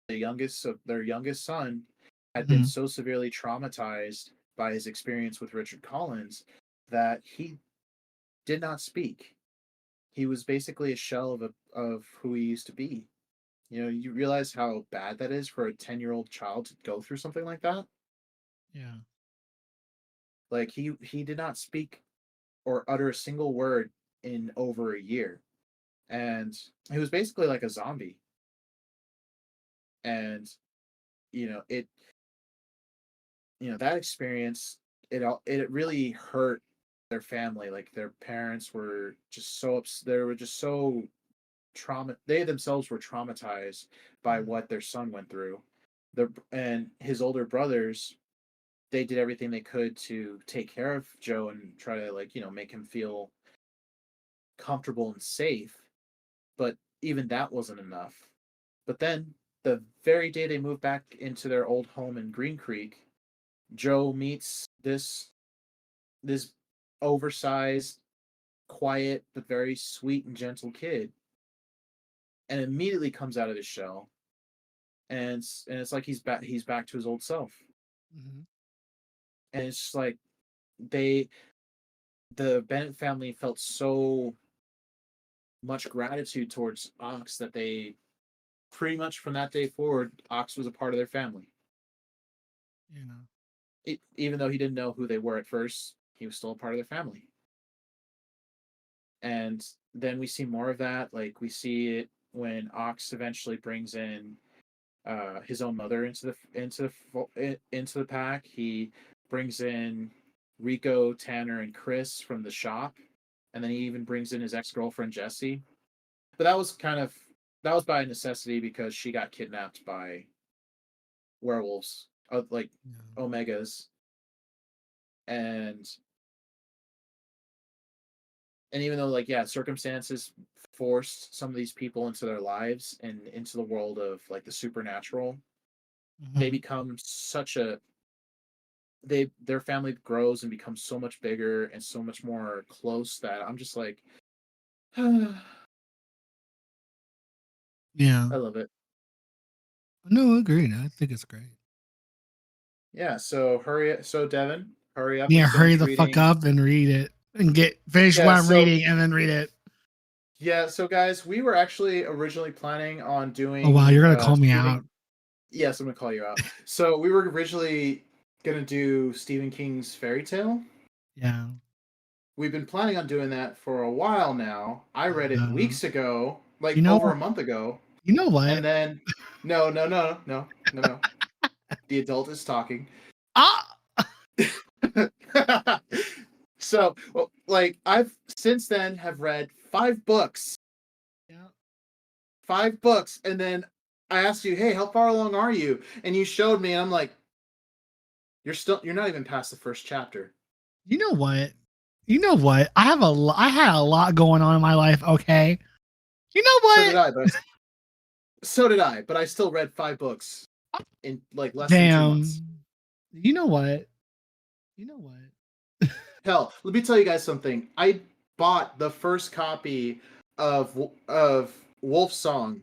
the youngest of their youngest son, had been Mm-hmm. so severely traumatized by his experience with Richard Collins that he did not speak. He was basically a shell of who he used to be. You realize how bad that is for a 10-year-old child to go through something like that. Yeah. Like, he did not speak or utter a single word in over a year, and he was basically like a zombie. And it that experience, it really hurt their family. Like, their parents were just they were just so they themselves were traumatized by Mm-hmm. what their son went through. And his older brothers, they did everything they could to take care of Joe and try to, like, make him feel comfortable and safe, but even that wasn't enough. But then, the very day they moved back into their old home in Green Creek, Joe meets this oversized, quiet, but very sweet and gentle kid, and immediately comes out of his shell, and it's like he's back to his old self. Mm-hmm. And it's just like, they the Bennett family felt so much gratitude towards Ox that they pretty much from that day forward, Ox was a part of their family. Yeah. Even though he didn't know who they were at first, he was still a part of their family. And then we see more of that. Like, we see it when Ox eventually brings in his own mother into the pack. He brings in Rico, Tanner, and Chris from the shop, and then he even brings in his ex-girlfriend Jessie. But that was by necessity because she got kidnapped by werewolves, like Yeah. Omegas, and even though, like, yeah, circumstances forced some of these people into their lives and into the world of, like, the supernatural, they Mm-hmm. become such a their family grows and becomes so much bigger and so much more close that I'm just like, Yeah. I love it. No, agreed. I think it's great. Yeah, so Devin, hurry up Yeah, and hurry finish the fuck reading. up and read it and finish Yeah, what I'm so reading and then read it. guys, we were actually originally planning on Oh wow, you're doing gonna call me Stephen. out. Yes, I'm gonna call you out. So we were originally gonna do Stephen King's Fairy Tale. Yeah. We've been planning on doing that for a while now. I read it Uh, weeks ago, like you know, over a month ago, you know and what? then no. The adult is talking. Ah. So, well, like I've since then have read 5 books. Yeah. 5 books, and then I asked you, "Hey, how far along are you?" And you showed me, and I'm like, you're not even past the first chapter." You know what? You know what? I had a lot going on in my life. Okay. You know So did what? I, but I still read 5 books in like less than 2 months. Damn. You know what? You know what? Hell, let me tell you guys something. I bought the first copy of Wolf Song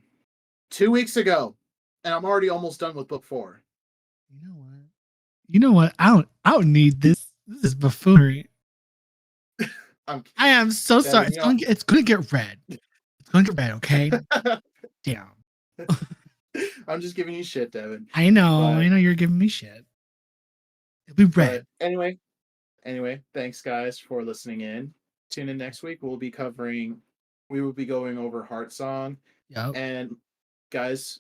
2 weeks ago, and I'm already almost done with book 4. You know what? You know what? I don't need this. This is buffoonery. I'm I am so sorry. Devin, you know. It's gonna get read. It's gonna get read, okay? Damn. I'm just giving you shit, Devin. I know. But I know you're giving me shit. It'll be read. anyway, thanks guys for listening in. Tune in next week. We will be going over Heart Song, Yep. and guys,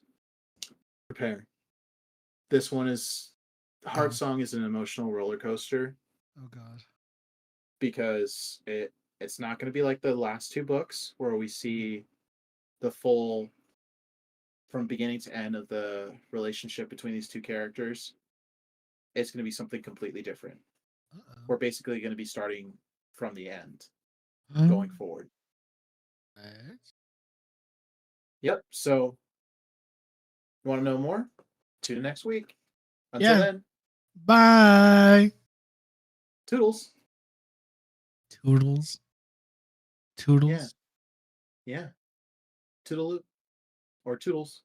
prepare. This one is Heart Song is an emotional roller coaster Oh god. because it's not going to be like the last 2 books where we see the full from beginning to end of the relationship between these two characters. It's going to be something completely different. We're basically going to be starting from the end going forward. Yep. So, you want to know more? Tune in next week. Until Yeah. then, Bye. toodles. Toodles. Toodles. Yeah. Toodaloo. Or toodles.